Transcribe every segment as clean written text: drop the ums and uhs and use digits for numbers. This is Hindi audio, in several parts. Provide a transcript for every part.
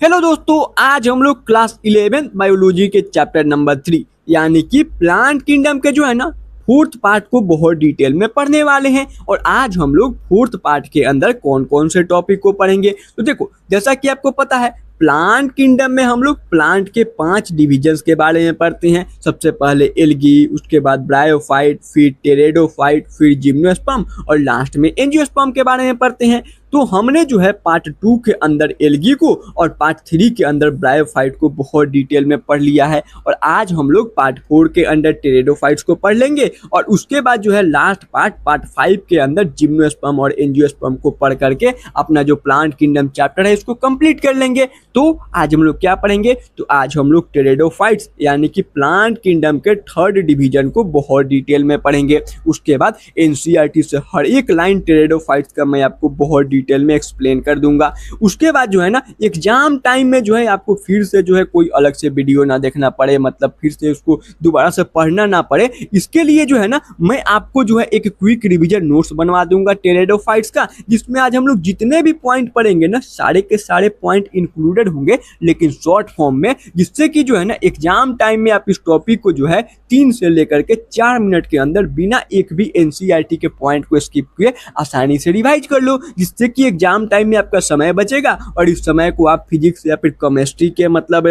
हेलो दोस्तों, आज हम लोग क्लास 11 बायोलॉजी के चैप्टर नंबर 3 यानी कि प्लांट किंगडम के जो है ना फोर्थ पार्ट को बहुत डिटेल में पढ़ने वाले हैं। और आज हम लोग फोर्थ पार्ट के अंदर कौन कौन से टॉपिक को पढ़ेंगे तो देखो, जैसा कि आपको पता है प्लांट किंगडम में हम लोग प्लांट के 5 डिविजन्स के बारे में पढ़ते हैं। सबसे पहले एल्गी, उसके बाद ब्रायोफाइट, फिर टेरेडोफाइट, फिर जिम्नोस्पर्म और लास्ट में एंजियोस्पर्म के बारे में पढ़ते हैं। तो हमने जो है पार्ट 2 के अंदर एल्गी को और पार्ट 3 के अंदर ब्रायोफाइट को बहुत डिटेल में पढ़ लिया है। और आज हम लोग पार्ट 4 के अंदर टेरेडोफाइट्स को पढ़ लेंगे और उसके बाद जो है लास्ट पार्ट 5 के अंदर जिम्नोस्पर्म और एंजियोस्पर्म को पढ़ करके अपना जो प्लांट किंगडम चैप्टर है इसको कंप्लीट कर लेंगे। तो आज हम लोग क्या पढ़ेंगे, तो आज हम लोग टेरेडोफाइट्स यानी कि प्लांट किंगडम के 3rd डिवीजन को बहुत डिटेल में पढ़ेंगे। उसके बाद एनसीईआरटी से हर एक लाइन टेरेडोफाइट्स का मैं आपको बहुत डिटेल में एक्सप्लेन कर दूंगा। उसके बाद जो है ना एग्जाम टाइम में जो है आपको फिर से जो है कोई अलग से वीडियो ना देखना पड़े, मतलब फिर से उसको दोबारा से पढ़ना ना पड़े, इसके लिए जो है ना मैं आपको जो है एक क्विक रिवीजन नोट्स बनवा दूंगा टेरेडोफाइट्स का, जिसमें आज हम लोग जितने भी पॉइंट पढ़ेंगे ना सारे के सारे पॉइंट इंक्लूडेड होंगे, लेकिन शॉर्ट फॉर्म में, जिससे कि जो है ना एग्जाम टाइम में आप इस टॉपिक को जो है 3 से लेकर के 4 मिनट के अंदर बिना एक भी एनसीईआरटी के पॉइंट को स्किप किए आसानी से रिवाइज कर लो, जिससे कि एग्जाम टाइम में आपका समय बचेगा और इस समय को आप फिजिक्स या फिर केमिस्ट्री के मतलब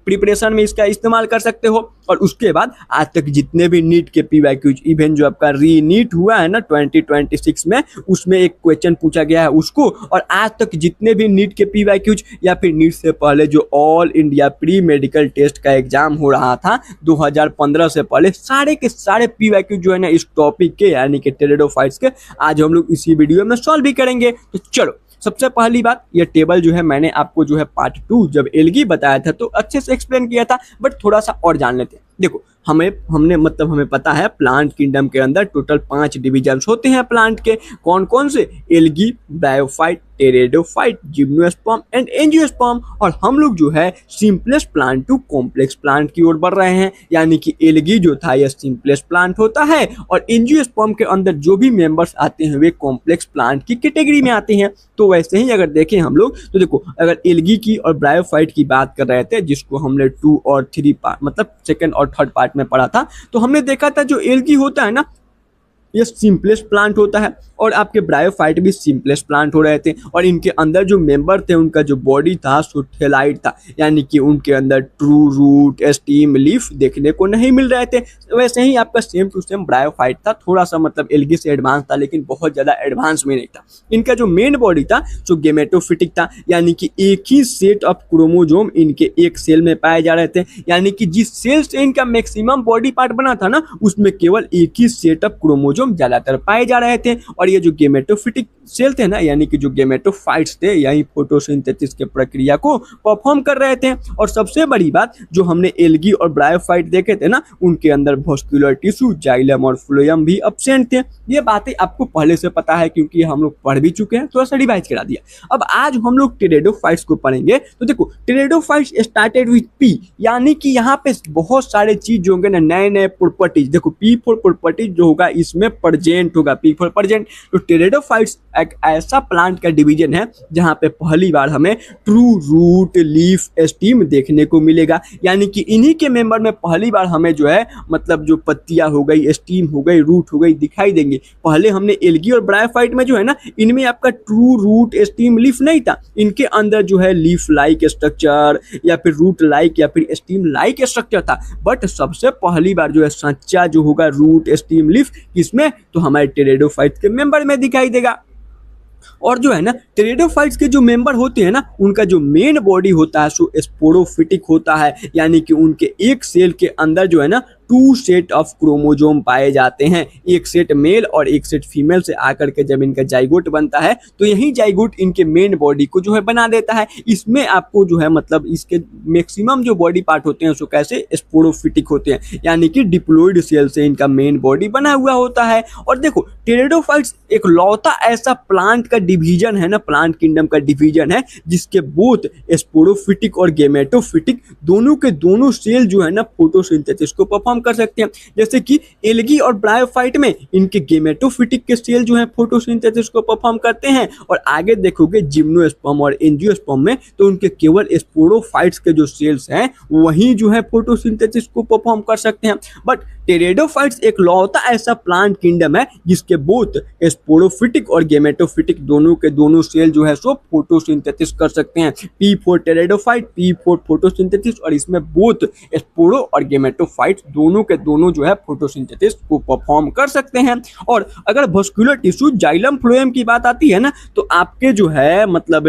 प्रिपरेशन में इसका इस्तेमाल कर सकते हो। और उसके बाद आज तक जितने भी नीट के पीवाईक्यूज, इवन जो आपका री नीट हुआ है ना 2026 में, उसमें एक क्वेश्चन पूछा गया है उसको, और आज तक जितने भी नीट के पीवाईक्यूज या फिर नीट से पहले जो all India pre medical test का एग्जाम हो रहा था 2015 से पहले, सारे के सारे पीवाईक्यूज जो है ना इस टॉपिक के यानी कि टेरेडोफाइट्स के आज हम लोग इसी वीडियो में सॉल्व भी करेंगे। तो चलो, सबसे पहली बात, ये टेबल जो है मैंने आपको जो है पार्ट 2 जब एल्गी बताया था तो अच्छे से एक्सप्लेन किया था, बट थोड़ा सा और जान लेते हैं। देखो, हमें पता है प्लांट किंगडम के अंदर टोटल 5 डिविजन्स होते हैं प्लांट के। कौन कौन से? Algae, bryophyte, pteridophyte, gymnosperm and angiosperm. और हम लोग जो है simplest plant to complex plant की ओर बढ़ रहे हैं, यानी कि एल्गी जो था यह सिंपलेस्ट प्लांट होता है और एंजियोस्पर्म के अंदर जो भी मेंबर्स आते हैं वे कॉम्प्लेक्स प्लांट की कैटेगरी में आते हैं। तो वैसे ही अगर देखें हम लोग तो देखो, अगर एल्गी की और ब्रायोफाइट की बात कर रहे थे, जिसको हमने 2 और 3 पार्ट मतलब 2nd और 3rd पार्ट में पढ़ा था, तो हमने देखा था जो एल्गी होता है ना ये सिंपलेस्ट प्लांट होता है और आपके ब्रायोफाइट भी सिंपलेस्ट प्लांट हो रहे थे। और इनके अंदर जो मेंबर थे उनका जो बॉडी था सो थैलाइड था, यानी कि उनके अंदर ट्रू रूट, स्टीम, लीफ देखने को नहीं मिल रहे थे। वैसे ही आपका सेम टू सेम ब्रायोफाइट था, थोड़ा सा मतलब एल्गी से एडवांस था लेकिन बहुत ज़्यादा एडवांस में नहीं था। इनका जो मेन बॉडी था जो गेमेटोफिटिक था, यानी कि एक ही सेट ऑफ क्रोमोजोम इनके एक सेल में पाए जा रहे थे, यानी कि जिस सेल से इनका मैक्सिमम बॉडी पार्ट बना था ना उसमें केवल एक ही सेट ऑफ क्रोमोजोम ज्यादातर पाए जा रहे थे। और ये जो गेमेटोफिटिक सेल थे ना, यानी कि जो गेमेटोफाइट्स थे, यही फोटोसिंथेसिस के प्रक्रिया को परफॉर्म कर रहे थे। और सबसे बड़ी बात, जो हमने एल्गी और ब्रायोफाइट देखे थे ना, उनके अंदर वैस्कुलर टिश्यू, जाइलम और फ्लोएम भी एब्सेंट थे। ये बातें आपको पहले से पता है क्योंकि हम लोग पढ़ भी चुके हैं, थोड़ा सा रिवाइज करा दिया। अब आज हम लोग टेरेडोफाइट्स को पढ़ेंगे। तो देखो, टेरेडोफाइट्स स्टार्टेड विथ पी, यानी कि यहाँ पे बहुत सारे चीज जो होंगे ना, नए नए प्रॉपर्टीज। देखो, पी फॉर प्रॉपर्टीज जो होगा इसमें प्रेजेंट होगा, पी फॉर प्रेजेंट। तो टेरेडोफाइट्स एक ऐसा प्लांट का डिवीजन है जहां पे पहली बार हमें ट्रू रूट, लीफ, स्टीम देखने को मिलेगा, यानी कि इन्हीं के मेंबर में पहली बार हमें जो है मतलब जो पत्तियां हो गई, स्टीम हो गई, रूट हो गई दिखाई देंगे। पहले हमने एल्गी और ब्रायोफाइट में जो है ना इनमें आपका ट्रू रूट, स्टीम, लीफ नहीं था, इनके अंदर जो है लीफ लाइक स्ट्रक्चर या फिर रूट लाइक या फिर स्टीम लाइक स्ट्रक्चर था। बट सबसे पहली बार जो है सच्चा जो होगा रूट, स्टीम, लीफ किसमें, तो हमारे टेरेडोफाइट्स के मेंबर में दिखाई देगा। और जो है ना टेरेडोफाइट्स के जो मेंबर होते हैं ना उनका जो मेन बॉडी होता है सो स्पोरोफिटिक होता है, यानी कि उनके एक सेल के अंदर जो है ना 2 सेट ऑफ क्रोमोजोम पाए जाते हैं, एक सेट मेल और एक सेट फीमेल से आकर के जब इनका जाइगोट बनता है तो यही जाइगोट इनके मेन बॉडी को जो है बना देता है। इसमें आपको जो है मतलब इसके मैक्सिमम जो बॉडी पार्ट होते हैं उसको कैसे स्पोरोफिटिक होते हैं, यानी कि डिप्लॉइड सेल से इनका मेन बॉडी बना हुआ होता है। और देखो, टेरेडोफाइट्स एक लौता ऐसा प्लांट का डिवीजन है ना, प्लांट किंगडम का डिवीजन है जिसके बोथ स्पोरोफिटिक और गेमेटोफिटिक दोनों के दोनों सेल जो है ना फोटोसिंथेसिस को परफॉर्म परफॉर्म कर सकते हैं। जैसे कि एल्गी और ब्रायोफाइट में इनके गेमेटोफिटिक के सेल जो है फोटोसिंथेसिस को परफॉर्म करते हैं, और आगे देखोगे जिम्नोस्पर्म और एंजियोस्पर्म में तो उनके केवल स्पोरोफाइट्स के जो सेल्स हैं वही जो है फोटोसिंथेसिस को परफॉर्म कर सकते हैं। बट टेरेडोफाइट्स एक लौता ऐसा प्लांट किंगडम है जिसके बोथ स्पोरोफिटिक और गेमेटोफिटिक दोनों के दोनों सेल जो है सो फोटोसिंथेसिस कर सकते हैं। P for pteridophyte, P for photosynthesis, और इसमें बोथ स्पोरो और गेमेटोफाइट्स दोनों के दोनों जो है फोटोसिंथेसिस को परफॉर्म कर सकते हैं। और अगर वस्कुलर टिश्यू जाइलम फ्लोएम की बात आती है ना, तो आपके जो है मतलब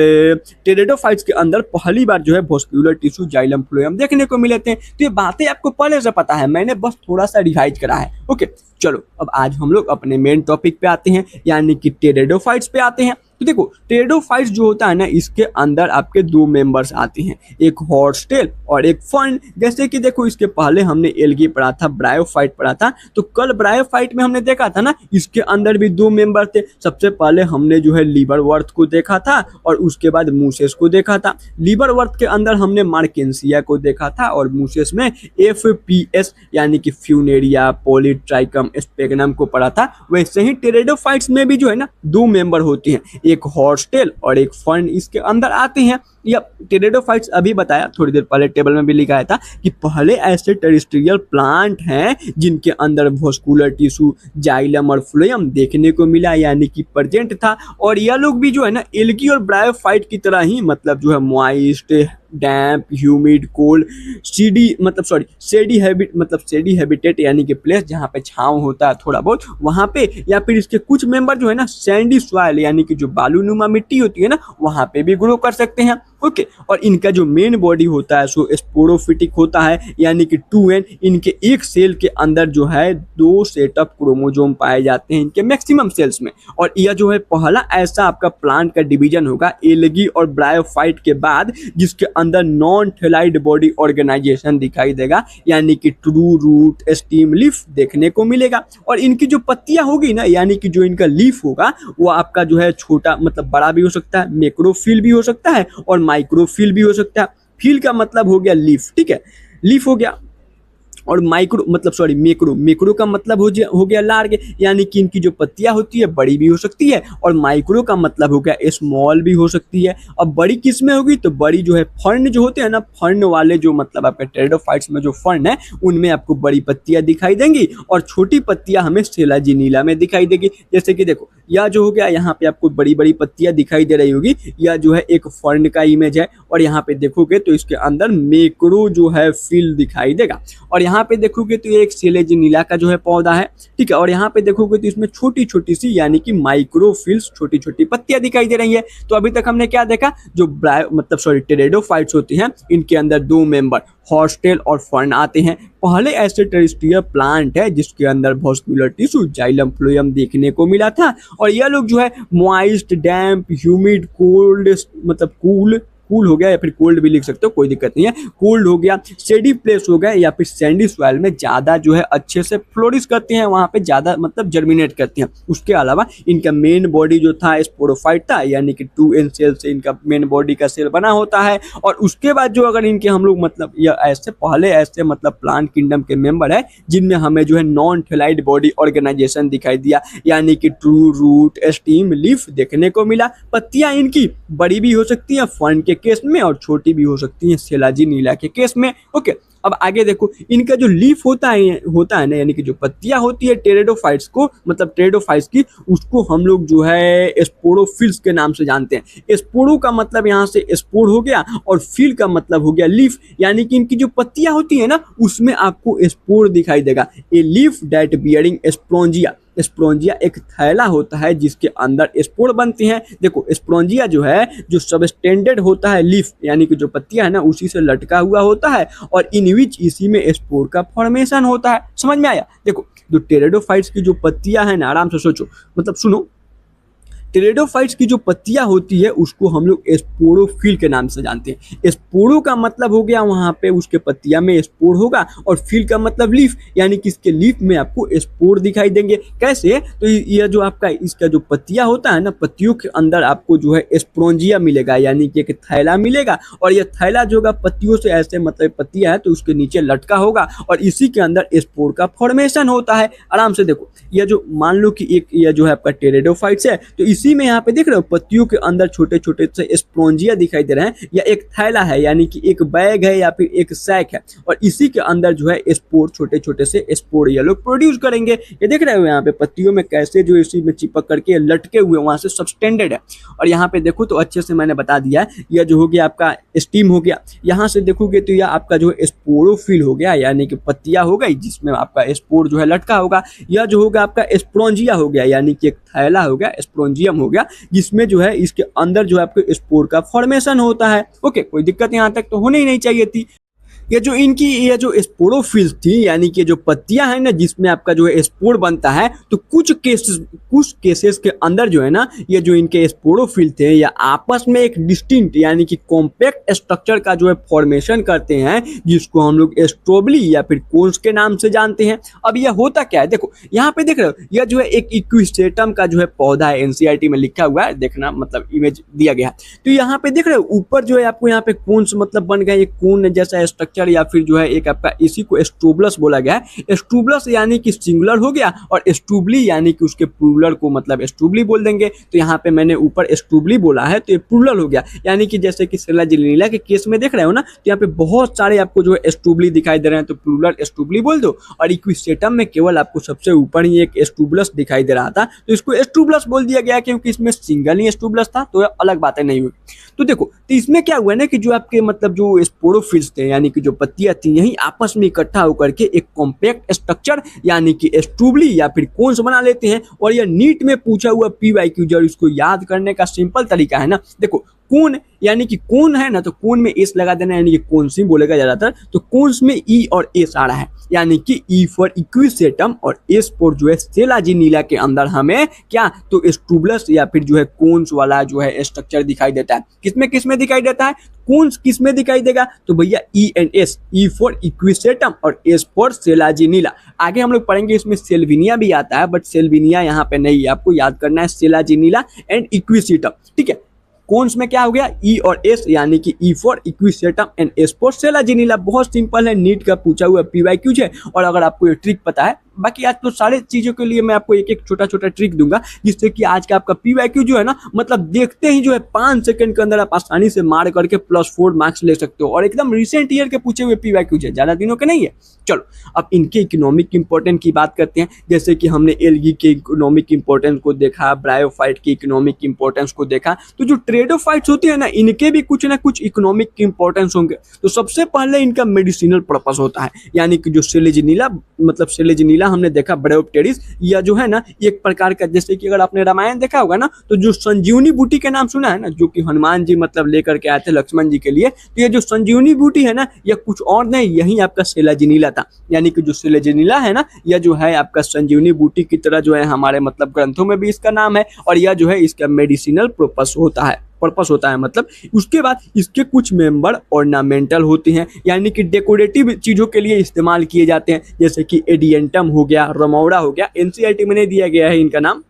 टेरेडोफाइट्स के अंदर पहली बार जो है वस्कुलर टिश्यू जाइलम फ्लोएम देखने को मिले थे। तो ये बातें आपको पहले से पता है, मैंने बस थोड़ा सा रिवाइज करा है। ओके, चलो अब आज हम लोग अपने मेन टॉपिक पे आते हैं, यानी कि टेरेडोफाइट्स पे आते हैं। तो देखो टेरेडोफाइट्स जो होता है ना, इसके अंदर आपके दो मेंबर्स आते हैं, एक हॉर्सटेल और एक फर्न। जैसे कि देखो इसके पहले हमने एल्गी पढ़ा था, ब्रायोफाइट पढ़ा था, तो कल ब्रायोफाइट में हमने देखा था ना इसके अंदर भी दो मेंबर थे। सबसे पहले हमने जो है लीवरवर्थ को देखा था और उसके बाद मूसेस को देखा था। लीवरवर्थ के अंदर हमने मार्केंसिया को देखा था और मूसेस में FPS यानी कि फ्यूनेरिया पॉलीट्राइकम स्पेगनम को पढ़ा था। वैसे ही टेरेडोफाइट्स में भी जो है ना दो मेंबर होते हैं, एक हॉर्सटेल और एक फर्न इसके अंदर आते हैं। या टेरेडोफाइट्स अभी बताया थोड़ी देर पहले, टेबल में भी लिखा था कि पहले ऐसे टेरेस्ट्रियल प्लांट हैं जिनके अंदर वस्कुलर टिश्यू जाइलम और फ्लोएम देखने को मिला, यानी कि प्रेजेंट था। और यह लोग भी जो है ना एल्गी और ब्रायोफाइट की तरह ही मतलब जो है मॉइस्ट, डैम्प, ह्यूमिड, कोल्ड, सेडी हैबिटेट यानी कि प्लेस जहाँ पे छांव होता है थोड़ा बहुत वहाँ पे, या फिर इसके कुछ मेंबर जो है ना सैंडी सॉइल यानी कि जो बालूनुमा मिट्टी होती है ना वहाँ पे भी ग्रो कर सकते हैं। ओके, और इनका जो मेन बॉडी होता है सो स्पोरोफिटिक होता है, यानी कि 2N। इनके एक सेल के अंदर जो है 2 सेट ऑफ क्रोमोसोम पाए जाते हैं इनके मैक्सिमम सेल्स में। और यह जो है पहला ऐसा आपका प्लांट का डिवीजन होगा एल्गी और ब्रायोफाइट के बाद जिसके अंदर नॉन थैलाइड बॉडी ऑर्गेनाइजेशन दिखाई देगा, यानी कि ट्रू रूट, स्टीम, लीफ देखने को मिलेगा। और इनकी जो पत्तियां होगी ना, यानी कि जो इनका लीफ होगा वो आपका जो है छोटा मतलब बड़ा भी हो सकता है, मैक्रोफिल भी हो सकता है और माइक्रोफिल भी हो सकता है। फिल का मतलब हो गया लीफ, ठीक है, लीफ हो गया। और मैक्रो का मतलब हो गया लार्ज, यानी कि इनकी जो पत्तियां होती है बड़ी भी हो सकती है, और माइक्रो का मतलब हो गया स्मॉल भी हो सकती है। अब बड़ी किस में होगी, तो बड़ी जो है फर्न जो होते हैं ना, फर्न वाले जो मतलब आपके टेरेडोफाइट्स में जो फर्न है उनमें आपको बड़ी पत्तियां दिखाई देंगी और छोटी पत्तियां हमें सेलाजिनीला में दिखाई देगी। जैसे कि देखो यह जो हो गया यहाँ पे आपको बड़ी बड़ी पत्तियां दिखाई दे रही होगी, यह जो है एक फर्न का इमेज है। और यहाँ पे देखोगे तो इसके अंदर मैक्रो जो है फिल दिखाई देगा। और यहाँ पे देखोगे तो ये एक सेलेजिनीला का जो है पौधा है, ठीक है। और यहाँ पे देखोगे तो इसमें छोटी छोटी सी यानी कि माइक्रोफिल्स छोटी छोटी पत्तियां दिखाई दे रही है। तो अभी तक हमने क्या देखा, जो टेरेडोफाइट्स होती हैं इनके अंदर दो मेंबर हॉर्सटेल और फर्न आते हैं। पहले ऐसे टेरेस्ट्रियल प्लांट है जिसके अंदर वस्कुलर टिश्यू जाइलम फ्लोएम देखने को मिला था। और यह लोग जो है मॉइस्ट, डैम्प, ह्यूमिड, कोल्ड मतलब कूल हो गया या फिर कोल्ड भी लिख सकते हो, कोई दिक्कत नहीं है, कोल्ड हो गया, सेडी प्लेस हो गया या फिर सैंडी सॉइल में ज़्यादा जो है अच्छे से फ्लोरिश करते हैं, वहाँ पे ज़्यादा मतलब जर्मिनेट करते हैं। उसके अलावा इनका मेन बॉडी जो था स्पोरोफाइट था, यानी कि 2N सेल से इनका मेन बॉडी का सेल बना होता है। और उसके बाद जो अगर इनके हम लोग मतलब या ऐसे पहले ऐसे मतलब प्लांट किंगडम के मेंबर है जिनमें हमें जो है नॉन थैलाइड बॉडी ऑर्गेनाइजेशन दिखाई दिया, यानी कि ट्रू रूट, स्टीम, लीफ देखने को मिला। पत्तियां इनकी बड़ी भी हो सकती हैं फर्न के केस में और छोटी भी हो सकती हैं सेलाजिनीला के केस में। ओके, अब आगे देखो इनका जो लीफ होता है ना, यानी कि जो पत्तियां होती है टेरेडोफाइट्स को मतलब टेरेडोफाइट्स की, उसको हम लोग जो है स्पोरोफिल्स के नाम से जानते हैं। स्पोरो का मतलब यहाँ से स्पोर हो गया और फिल का मतलब हो गया लीफ, यानी कि इनकी जो पत्तियां होती है ना उसमें आपको स्पोर दिखाई देगा। A leaf that bearing spongia, spongia एक थैला होता है जिसके अंदर स्पोर बनते हैं। देखो स्पोंजिया जो है जो सबस्टेंडेड होता है लीफ यानी कि जो पत्तियां है ना उसी से लटका हुआ होता है और इन विच इसी में स्पोर का फॉर्मेशन होता है। समझ में आया? देखो जो टेरेडोफाइट्स की जो पत्तियां है ना, आराम से सोचो मतलब सुनो, टेरिडोफाइट्स की जो पत्तियां होती है उसको हम लोग स्पोरोफिल के नाम से जानते हैं। स्पोरो का मतलब हो गया वहां पे उसके पत्तियां में स्पोर होगा, और फिल का मतलब लीफ, यानी कि इसके लीफ में आपको स्पोर दिखाई देंगे। कैसे? तो यह जो आपका इसका जो पत्तियां होता है ना, पत्तियों के अंदर आपको जो है स्पोरेंजिया मिलेगा, यानी कि एक थैला मिलेगा, और यह थैला जो होगा पत्तियों से ऐसे मतलब पत्तियां है तो उसके नीचे लटका होगा, और इसी के अंदर स्पोर का फॉर्मेशन होता है। आराम से देखो, यह जो मान लो कि एक यह जो है आपका टेरिडोफाइट्स है, तो इसी में यहाँ पे देख रहे हो पत्तियों के अंदर छोटे छोटे से स्पोरेंजिया दिखाई दे रहे हैं, या एक थैला है, यानी कि एक बैग है या फिर एक सैक है, और इसी के अंदर जो है स्पोर, छोटे छोटे से स्पोर ये लोग प्रोड्यूस करेंगे। ये देख रहे हो यहाँ पे पत्तियों में कैसे जो इसी में चिपक करके लटके हुए वहां से सबस्टेंडेड है। और यहाँ पे देखो तो अच्छे से मैंने बता दिया है, यह जो हो गया आपका स्टीम हो गया। यहाँ से देखोगे तो यह आपका जो स्पोरोफिल हो गया, यानी कि पत्तियां हो गई जिसमें आपका स्पोर जो है लटका होगा। यह जो होगा आपका स्पोरेंजिया हो गया, यानी कि एक थैला हो गया, स्पोरेंजियम हो गया, जिसमें जो है इसके अंदर जो है आपके स्पोर का फॉर्मेशन होता है। ओके, कोई दिक्कत यहाँ तक तो होनी ही नहीं चाहिए थी। ये जो इनकी ये जो स्पोरोफिल थी, यानी कि जो पत्तियां हैं ना जिसमें आपका जो है स्पोर बनता है, तो कुछ केसेस के अंदर जो है ना ये जो इनके स्पोरोफिल थे या आपस में एक डिस्टिंक्ट यानी कि कॉम्पैक्ट स्ट्रक्चर का जो है फॉर्मेशन करते हैं, जिसको हम लोग स्ट्रोबली या फिर कोन्स के नाम से जानते हैं। अब यह होता क्या है, देखो यहाँ पे देख रहे हो, यह जो है एक इक्विस्टेटम का जो है पौधा है, एनसीईआरटी में लिखा हुआ है, देखना मतलब इमेज दिया गया है। तो यहाँ पे देख रहे हो ऊपर जो है आपको यहाँ पे कोन्स मतलब बन गया, एक कोन जैसा स्ट्रक्चर, या फिर जो है एक आपका इसी को स्ट्रूबलस बोला गया है। स्ट्रूबलस यानी कि सिंगुलर हो गया, और स्ट्रूबली यानी कि उसके प्लूरल को मतलब स्ट्रूबली बोल देंगे। तो यहाँ पे मैंने ऊपर स्ट्रूबली बोला है तो ये प्लूरल हो गया, यानी कि जैसे कि सेलाजिनीला के केस में देख रहे हो ना, तो यहाँ पे बहुत सारे आपको जो है स्ट्रूबली दिखाई दे रहे हैं, तो प्लूरल स्ट्रूबली बोल दो। और इक्विस्टेटम में केवल आपको सबसे ऊपर ही एक स्ट्रूबलस दिखाई दे रहा था, तो इसको स्ट्रूबलस बोल दिया गया, क्योंकि इसमें सिंगल ही स्ट्रूबलस था, तो अलग बातें नहीं हुई। तो देखो, तो इसमें क्या हुआ ना कि जो आपके मतलब जो स्पोरोफिल्स थे, यानी कि जो पत्तियां थी, यही आपस में इकट्ठा होकर के एक कॉम्पैक्ट स्ट्रक्चर यानी कि स्ट्रूबली या फिर कोन्स बना लेते हैं। और यह नीट में पूछा हुआ पीवाईक्यू, जब इसको याद करने का सिंपल तरीका है ना, देखो कोन यानी कि कोन है ना, तो कोन में एस लगा देना, यानी कि कोन्स ही बोलेगा ज्यादातर, तो कोन्स में ई और एस आ रहा है, यानी कि ई फॉर इक्विसेटम और एस फॉर जो है सेलाजिनीला के अंदर हमें क्या तो स्ट्रूबलस या फिर जो है कोन्स वाला जो है स्ट्रक्चर दिखाई देता है। किसमें दिखाई देता है, कोन्स किसमें दिखाई देगा, तो भैया E and S, E for Equisetum और एस फॉर सेलाजिनीला। आगे हम लोग पढ़ेंगे इसमें सेल्विनिया भी आता है, बट सेल्विनिया यहाँ पे नहीं है, आपको याद करना है सेलाजिनीला एंड इक्विसेटम, ठीक है। कोन्स में क्या हो गया, ई और एस, यानी कि E for equisetum and S for selaginella. बहुत सिंपल है, नीट का पूछा हुआ पीवाईक्यू है। और अगर आपको ये ट्रिक पता है, बाकी आज तो सारे चीजों के लिए मैं आपको एक एक छोटा छोटा ट्रिक दूंगा, जिससे कि आज का आपका पीवाईक्यू जो है ना, मतलब देखते ही जो है 5 सेकंड के अंदर आप आसानी से मार करके +4 मार्क्स ले सकते हो। और एकदम रिसेंट ईयर के पूछे हुए पीवाईक्यू है, ज्यादा दिनों के नहीं है। चलो अब इनके इकोनॉमिक इंपॉर्टेंस की बात करते हैं। जैसे कि हमने एल्गी के इकोनॉमिक इंपॉर्टेंस को देखा, ब्रायोफाइट की इकोनॉमिक इंपॉर्टेंस को देखा, तो जो ट्रेडोफाइट्स होती है ना, इनके भी कुछ ना कुछ इकोनॉमिक इंपॉर्टेंस होंगे। तो सबसे पहले इनका मेडिसिनल पर्पस होता है, यानी कि जो सेलेजिनीला मतलब सेलेजिनीला हमने देखा, ब्रायोप्टेरिस, या जो है ना एक प्रकार का, जैसे कि अगर आपने रामायण देखा होगा ना, तो जो संजीवनी बूटी के नाम सुना है ना, जो कि हनुमान जी मतलब लेकर के आए थे लक्ष्मण जी के लिए, तो ये जो संजीवनी बूटी है ना, यह कुछ और नहीं, यही आपका सेलाजिनीला था। यानी कि जो सेलेजिनीला है ना, यह जो है आपका संजीवनी बूटी की तरह जो है हमारे मतलब ग्रंथों में भी इसका नाम है, और यह जो है इसका मेडिसिनल पर्पस होता है मतलब। उसके बाद इसके कुछ मेंबर ऑर्नामेंटल होते हैं, यानी कि डेकोरेटिव चीजों के लिए इस्तेमाल किए जाते हैं, जैसे कि एडियंटम हो गया, रमौड़ा हो गया। एनसीईआरटी में नहीं दिया गया है इनका नाम,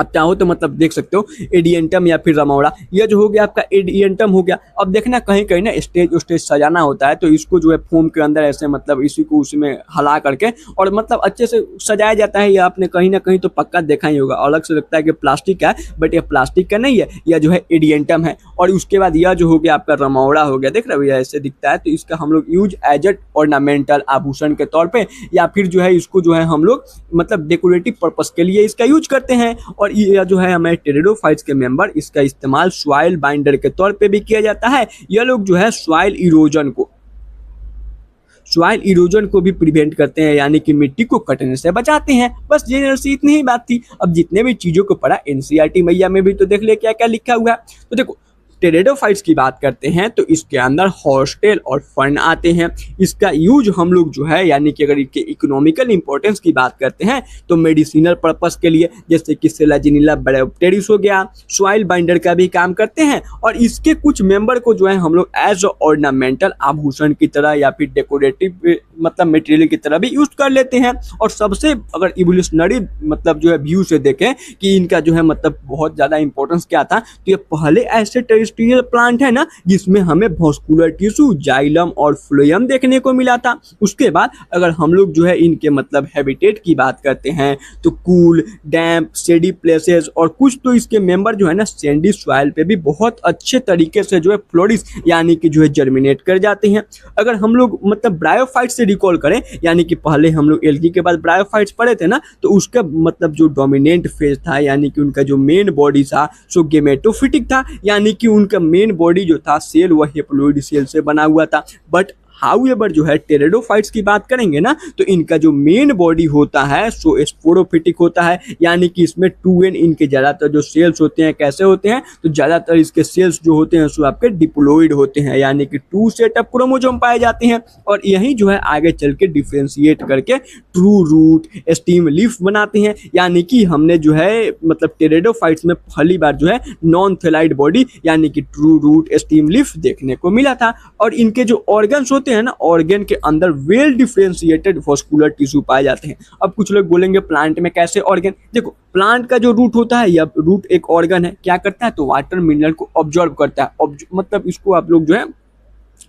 अब चाहो तो मतलब देख सकते हो, एडियंटम या फिर रमौड़ा। यह जो हो गया आपका एडियंटम हो गया। अब देखना कहीं कहीं ना स्टेज सजाना होता है, तो इसको जो है फोम के अंदर ऐसे मतलब इसी को उसमें हला करके और मतलब अच्छे से सजाया जाता है। यह आपने कहीं ना कहीं तो पक्का देखा ही होगा। अलग से लगता है कि प्लास्टिक का है, बट यह प्लास्टिक का नहीं है, यह जो है एडियंटम है। और उसके बाद यह जो हो गया आपका रमौड़ा हो गया, देख रहे हो यह ऐसे दिखता है, तो इसका हम लोग यूज एज एट ऑर्नामेंटल, आभूषण के तौर पर, या फिर जो है इसको जो है हम लोग मतलब डेकोरेटिव पर्पस के लिए इसका यूज करते हैं। और ये जो है हमारे टेरिडोफाइट्स के मेंबर, इसका इस्तेमाल सॉइल बाइंडर के तौर पे भी किया जाता है। यह लोग जो है सॉइल इरोजन को भी प्रिवेंट करते हैं, यानी कि मिट्टी को कटने से बचाते हैं। बस जनरल सी इतनी ही बात थी। अब जितने भी चीजों को पढ़ा, एनसीईआरटी मैया में भी तो देख ले क्या क्या लिखा हुआ है। तो देखो, टेरिडोफाइट्स की बात करते हैं तो इसके अंदर हॉस्टेल और फर्न आते हैं। इसका यूज हम लोग जो है यानी कि अगर इसके इकोनॉमिकल इंपॉर्टेंस की बात करते हैं तो मेडिसिनल पर्पस के लिए, जैसे कि सेलाजिनिला बैक्टीरियस हो गया, सॉइल बाइंडर का भी काम करते हैं। और इसके कुछ मेंबर को जो है हम लोग एज ऑर्नामेंटल आभूषण की तरह या फिर डेकोरेटिव मतलब मटेरियल की तरह भी यूज कर लेते हैं। और सबसे अगर इवोल्यूशनरी मतलब जो है व्यू से देखें कि इनका जो है मतलब बहुत ज्यादा इंपॉर्टेंस क्या था, तो ये पहले ऐसे टेरेस्ट्रियल प्लांट है ना जिसमें हमें वैस्कुलर टिश्यू, जाइलम और फ्लोएम देखने को मिला था। उसके बाद अगर हम लोग जो है इनके मतलब हैबिटेट की बात करते हैं तो कूल, डैम्प, शेडी प्लेसेस और कुछ तो इसके मेंबर जो है ना सैंडी सॉइल पे भी बहुत अच्छे तरीके से जो है फ्लोरिश यानी कि जो है जर्मिनेट कर जाते हैं। अगर हम लोग मतलब ब्रायोफाइट से रिकॉल करें यानी कि पहले हम लोग एल्गी के बाद ब्रायोफाइट्स पढ़े थे ना, तो उसका मतलब जो डोमिनेंट फेज था यानी कि उनका जो मेन बॉडी था सो गेमेटोफिटिक था, यानी कि उनका मेन बॉडी जो था सेल वह हेप्लोइड सेल से बना हुआ था। बट हाउएवर जो है टेरिडोफाइट्स की बात करेंगे ना तो इनका जो मेन बॉडी होता है सो स्पोरोफिटिक होता है, यानी कि इसमें 2n इनके ज़्यादातर जो सेल्स होते हैं कैसे होते हैं, तो ज़्यादातर इसके सेल्स जो होते हैं सो आपके डिप्लॉइड होते हैं, यानी कि 2 सेट ऑफ क्रोमोसोम पाए जाते हैं। और यही जो है आगे चल के डिफ्रेंशिएट करके ट्रू रूट, स्टीम लीफ बनाते हैं। यानी कि हमने जो है मतलब टेरिडोफाइट्स में पहली बार जो है नॉन थैलाइड बॉडी यानी कि ट्रू रूट, स्टीम लीफ देखने को मिला था। और इनके जो ऑर्गन्स होते हैं ना, ऑर्गन के अंदर वेल डिफरेंशिएटेड वैस्कुलर टिश्यू पाए जाते हैं। अब कुछ लोग बोलेंगे प्लांट में कैसे ऑर्गन, देखो प्लांट का जो रूट होता है या रूट एक ऑर्गन है, क्या करता है तो वाटर मिनरल को ऑब्जॉर्व करता है, मतलब इसको आप लोग जो है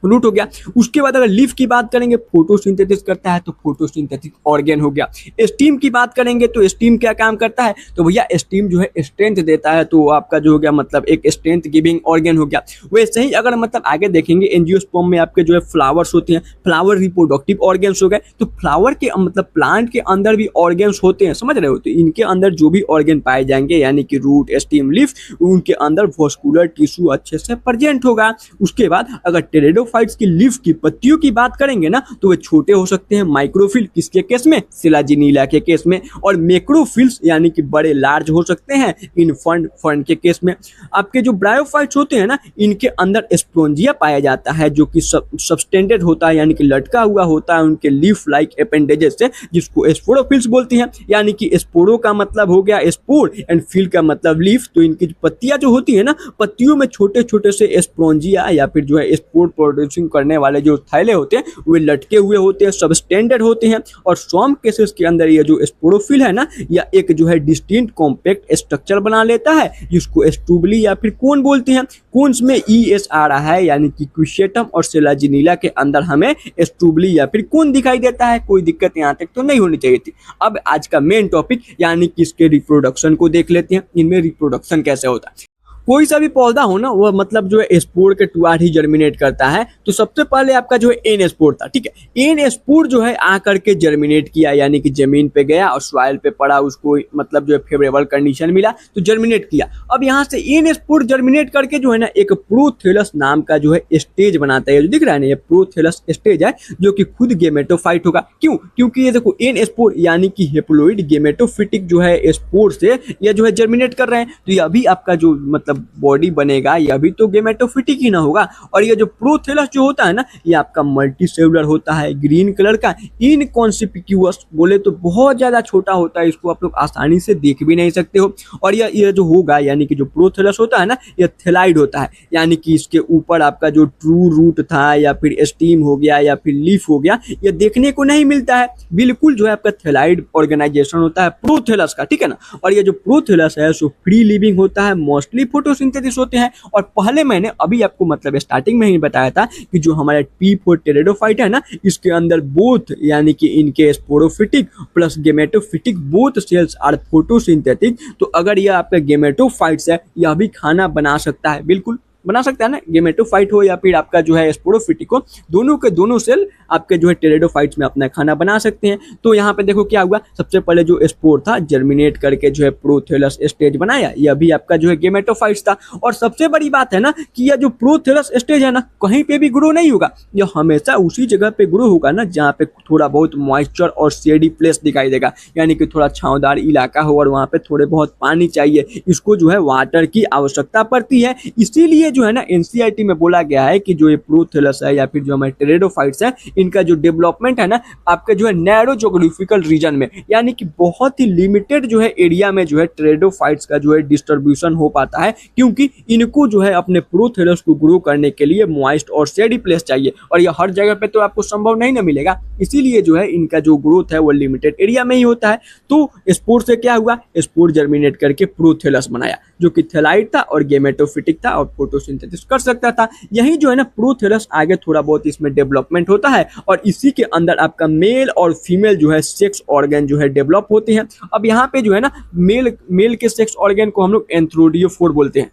रूट हो गया। उसके बाद अगर लीफ की बात करेंगे फोटोसिंथेसिस करता है तो फोटोसिंथेटिक ऑर्गन हो गया। स्टीम की बात करेंगे तो स्टीम क्या काम करता है, तो भैया स्टीम जो है स्ट्रेंथ देता है, तो आपका जो हो गया मतलब एक स्ट्रेंथ गिविंग ऑर्गन हो गया। वैसे ही अगर मतलब आगे देखेंगे एंजियोस्पर्म में आपके जो है फ्लावर्स होते हैं, फ्लावर रिप्रोडक्टिव ऑर्गन्स हो गए। तो फ्लावर के मतलब प्लांट के अंदर भी ऑर्गन्स होते हैं, समझ रहे हो, तो इनके अंदर जो भी ऑर्गन पाए जाएंगे यानी कि रूट, स्टीम, लीफ, उनके अंदर वैस्कुलर टिश्यू अच्छे से प्रेजेंट होगा। उसके बाद अगर टेरिडोफाइट्स की लीफ की पत्तियों की बात करेंगे ना तो वे छोटे हो सकते हैं, माइक्रोफिल किसके केस में, सेलाजिनिला के केस में, और मैक्रोफिल्स यानी कि बड़े लार्ज हो सकते हैं इन फर्न के केस में। आपके जो ब्रायोफाइट्स होते हैं ना इनके अंदर स्पोंजिया पाया जाता है जो कि सबस्टेंडेड होता है यानी कि लटका हुआ होता है उनके लीफ लाइक एपेंडेजेस से, जिसको स्पोरोफिल्स बोलती हैं। यानी कि स्पोरो का मतलब हो गया स्पोर एंड फिल का मतलब लीफ। तो इनकी पत्तियां जो होती है ना, पत्तियों में छोटे छोटे से स्पोंजिया या फिर जो है स्पोर प्रोड्यूसिंग करने वाले जो थैले होते हैं वे लटके हुए होते हैं, सबस्टेंडेड होते हैं। और सॉम केसेस के अंदर ये जो स्पोरोफिल है ना या एक जो है डिस्टिंक्ट कॉम्पैक्ट स्ट्रक्चर बना लेता है जिसको स्टूबली या फिर कोन बोलते हैं। कोन्स में ES आ रहा है यानी कि क्विशेटम और सेलाजिनिला के अंदर हमें स्टूबली या फिर कोन दिखाई देता है। कोई दिक्कत यहाँ तक तो नहीं होनी चाहिए थी। अब आज का मेन टॉपिक यानी कि इसके रिप्रोडक्शन को देख लेते हैं, इनमें रिप्रोडक्शन कैसे होता है। कोई सा भी पौधा हो ना वह मतलब जो है स्पोर के टुवार ही जर्मिनेट करता है। तो सबसे पहले आपका जो है एन स्पोर था, ठीक है। एन स्पोर जो है आकर के जर्मिनेट किया यानी कि जमीन पे गया और सॉइल पे पड़ा, उसको मतलब जो है फेवरेबल कंडीशन मिला तो जर्मिनेट किया। अब यहाँ से एन स्पोर जर्मिनेट करके जो है ना एक प्रोथेलस नाम का जो है स्टेज बनाता है। जो दिख रहा है ना ये प्रोथेलस स्टेज है जो कि खुद गेमेटोफाइट होगा। क्यों? क्योंकि ये देखो एन स्पोर यानी कि हेप्लोइड गेमेटोफिटिक जो है स्पोर से ये जो है जर्मिनेट कर रहे हैं, तो ये अभी आपका जो मतलब बॉडी बनेगा यह भी तो गेमेटोफिटिक ही ना होगा। और ये जो प्रोथेलस जो होता है ना ये आपका मल्टी सेलुलर होता है, ग्रीन कलर का, इनकॉन्स्पिक्यूअस, बोले तो बहुत ज्यादा छोटा होता है, इसको आप लोग आसानी से देख भी नहीं सकते हो। और ये जो होगा यानी कि जो प्रोथेलस होता है ना ये थैलाइड होता है, यानी कि इसके ऊपर आपका जो ट्रू रूट था या फिर स्टीम हो गया या फिर लीफ हो गया ये देखने को नहीं मिलता है। बिल्कुल जो है आपका थैलाइड ऑर्गेनाइजेशन होता है प्रोथेलस का, ठीक है ना। और ये जो प्रोथेलस है सो फ्री लिविंग होता है, मोस्टली फोटोसिंथेसिस होते हैं। और पहले मैंने अभी आपको मतलब स्टार्टिंग में ही बताया था कि जो हमारा P4 टेरिडोफाइट है ना इसके अंदर बोथ यानी कि इनके sporophytic plus gametophytic both cells are photosynthetic. तो अगर यह आपका गेमेटोफाइट्स है यह भी खाना बना सकता है, बिल्कुल बना सकता है ना, गेमेटोफाइट हो या फिर आपका जो है स्पोरोफिटिक हो, दोनों के दोनों सेल आपके जो है टेरिडोफाइट्स में अपना खाना बना सकते हैं। तो यहाँ पे देखो क्या हुआ, सबसे पहले जो स्पोर था जर्मिनेट करके जो है प्रोथेलस स्टेज बनाया, यह भी आपका जो है गेमेटोफाइट्स था। और सबसे बड़ी बात है ना कि यह जो प्रोथेलस स्टेज है ना कहीं पे भी ग्रो नहीं होगा, यह हमेशा उसी जगह पे ग्रो होगा ना जहाँ पे थोड़ा बहुत मॉइस्चर और शेडी प्लेस दिखाई देगा, यानी कि थोड़ा छांवदार इलाका हो और वहाँ पे थोड़े बहुत पानी चाहिए, इसको जो है वाटर की आवश्यकता पड़ती है। इसीलिए जो है ना एनसीईआरटी में बोला गया है कि जो ये प्रोथेलस है या फिर जो हमारे टेरिडोफाइट्स है, इनका जो डेवलपमेंट है ना आपका जो है नैरो ज्योग्राफिकल रीजन में, यानी कि बहुत ही लिमिटेड जो है एरिया में जो है टेरिडोफाइट्स का जो है डिस्ट्रीब्यूशन हो पाता है, क्योंकि इनको जो है अपने प्रोथेलस को ग्रो करने के लिए मॉइस्ट और शेडी प्लेस चाहिए, और ये हर जगह पे तो आपको संभव नहीं ना मिलेगा, इसीलिए जो है इनका जो ग्रोथ है वो लिमिटेड एरिया में ही होता है। तो स्पोर से क्या हुआ, स्पोर जर्मिनेट करके प्रोथेलस बनाया जो कि थैलाइड था और गेमेटोफिटिक था और फोटोसिंथेसिस कर सकता था। यही जो है ना प्रोथेलस आगे थोड़ा बहुत इसमें डेवलपमेंट होता है, और इसी के अंदर आपका मेल और फीमेल जो है सेक्स ऑर्गन जो है डेवलप होते हैं। अब यहाँ पे जो है ना मेल के सेक्स ऑर्गन को हम लोग एंथ्रोडियोफोर बोलते हैं,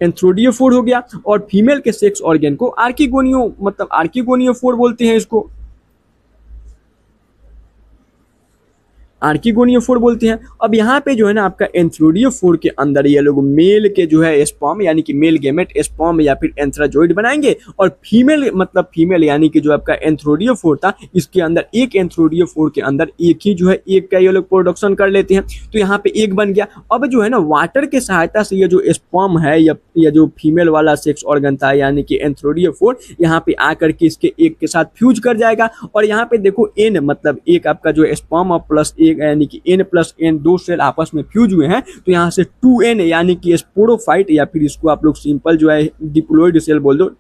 एंथ्रोडियोफोर हो गया, और फीमेल के सेक्स ऑर्गन को आर्किगोनियोफोर बोलते हैं, इसको आर्किगोनियोफोर बोलते हैं। अब यहाँ पे जो है ना आपका एंथ्रोडियोफोर के अंदर ये लोग मेल के जो है स्पर्म यानी कि मेल गेमेट स्पर्म या फिर एंथ्राजोइड बनाएंगे, और फीमेल यानी कि जो आपका एंथ्रोडियोफोर था इसके अंदर एक एंथ्रोडियोफोर के अंदर एक ही जो है एक का ये लोग प्रोडक्शन कर लेते हैं। तो यहाँ पे एक बन गया। अब जो है ना वाटर के सहायता से ये जो स्पर्म है या जो फीमेल वाला सेक्स ऑर्गन था यानी कि एंथ्रोडियोफोर यहाँ पे आकर के इसके एक के साथ फ्यूज कर जाएगा, और यहाँ पे देखो एन मतलब एक आपका जो स्पर्म प्लस एक यानी कि n प्लस n दो सेल आपस में फ्यूज हुए हैं, तो यहाँ से 2n यानी कि स्पोरोफाइट या फिर इसको आप लोग सिंपल जो है डिप्लॉइड सेल बोल दो,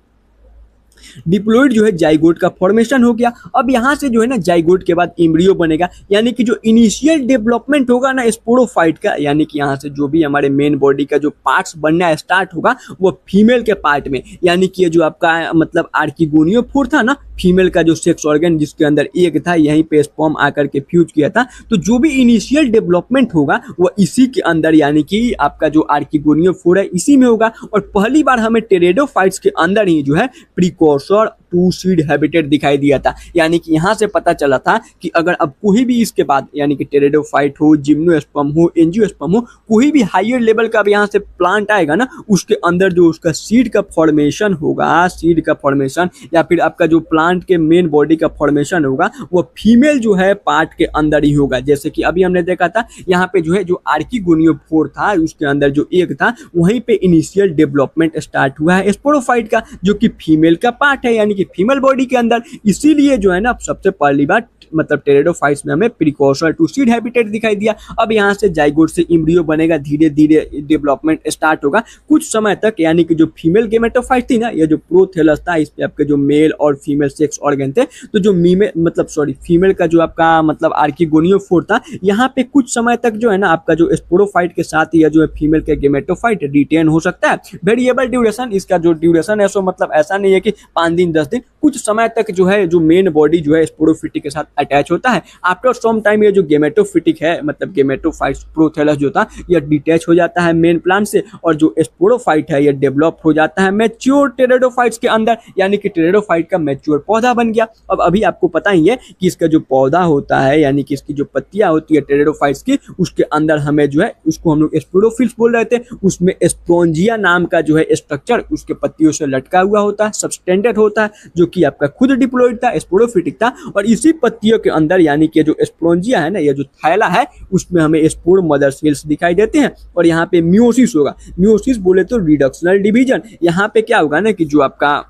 डिप्लॉइड जो है जाइगोट का फॉर्मेशन हो गया। अब यहाँ से जो है ना जाइगोट के बाद एम्ब्रियो बनेगा, यानी कि जो इनिशियल डेवलपमेंट होगा ना स्पोरोफाइट का, यानी कि यहाँ से जो भी हमारे मेन बॉडी का जो पार्ट्स बनना स्टार्ट होगा वो फीमेल के पार्ट में, यानी कि जो आपका मतलब आर्किगोनियोफोर था ना फीमेल का जो सेक्स ऑर्गन जिसके अंदर एक था, यहीं पे स्पर्म आकर के फ्यूज किया था, तो जो भी इनिशियल डेवलपमेंट होगा वो इसी के अंदर यानी कि आपका जो आर्किगोनियोफोर है इसी में होगा। और पहली बार हमें टेरिडोफाइट्स के अंदर ही जो है प्रीकोर्सर टू सीड हैबिटेट दिखाई दिया था, यानी कि यहाँ से पता चला था कि अगर अब कोई भी इसके बाद यानी कि टेरिडोफाइट हो, जिम्नोस्पर्म हो, एंजियोस्पर्म हो, कोई भी हायर लेवल का अब यहाँ से प्लांट आएगा ना, उसके अंदर जो उसका सीड का फॉर्मेशन होगा, सीड का फॉर्मेशन या फिर आपका जो प्लांट के मेन बॉडी का फॉर्मेशन होगा वो फीमेल जो है पार्ट के अंदर ही होगा। जैसे कि अभी हमने देखा था यहाँ पे जो है जो आर्किगोनियोफोर था उसके अंदर जो एक था वहीं पे इनिशियल डेवलपमेंट स्टार्ट हुआ है स्पोरोफाइट का, जो कि फीमेल का पार्ट है यानी कि फीमेल बॉडी के अंदर। इसीलिए जो है ना सबसे पहली बार मतलब टेरिडोफाइट्स में हमें प्रीकोर्सर टू सीड हैबिटेट दिखाई दिया। अब यहाँ से जाइगोट से एम्ब्रियो बनेगा, धीरे धीरे डेवलपमेंट स्टार्ट होगा कुछ समय तक, यानी कि जो फीमेल गेमेटोफाइट थी ना, ये जो प्रोथेलस था इस पे आपके जो मेल और फीमेल सेक्स ऑर्गन थे, तो जो फीमेल का जो आपका मतलब आर्किगोनियोफोर था यहाँ पे कुछ समय तक जो है ना आपका जो स्पोरोफाइट के साथ या जो है फीमेल के गेमेटोफाइट रिटेन हो सकता है। वेरिएबल ड्यूरेशन, इसका जो ड्यूरेशन है सो मतलब ऐसा नहीं है कि 5 दिन 10 दिन, कुछ समय तक जो है जो मेन बॉडी जो है स्पोरोफिटिक के साथ अटैच होता है। आफ्टर सम टाइम ये जो गेमेटोफिटिक है मतलब गेमेटोफाइट प्रोथेलस जो था ये डिटैच हो जाता है मेन प्लांट से, और जो स्पोरोफाइट है ये डेवलप हो जाता है मैच्योर टेरिडोफाइट्स के अंदर, यानी कि टेरिडोफाइट का मैच्योर पौधा बन गया। अब अभी आपको पता ही है कि इसका जो पौधा होता है यानी कि इसकी जो पत्तियां होती है टेरिडोफाइट्स की, उसके अंदर हमें जो है उसको हम लोग स्पोरोफिल्स बोल रहे थे, उसमें स्पोंजिया नाम का जो है स्ट्रक्चर उसके पत्तियों से लटका हुआ होता है, सबस्टेंडेड होता है, जो कि आपका खुद डिप्लॉइड था, स्पोरोफिटिक था, और इसी पत्तियों के अंदर यानी कि जो स्पोंजिया है ना, ये जो थैला है उसमें हमें स्पोर मदर सेल्स दिखाई देते हैं। और यहाँ पे मियोसिस होगा, मियोसिस बोले तो रिडक्शनल डिवीजन। यहाँ पे क्या होगा ना कि जो आपका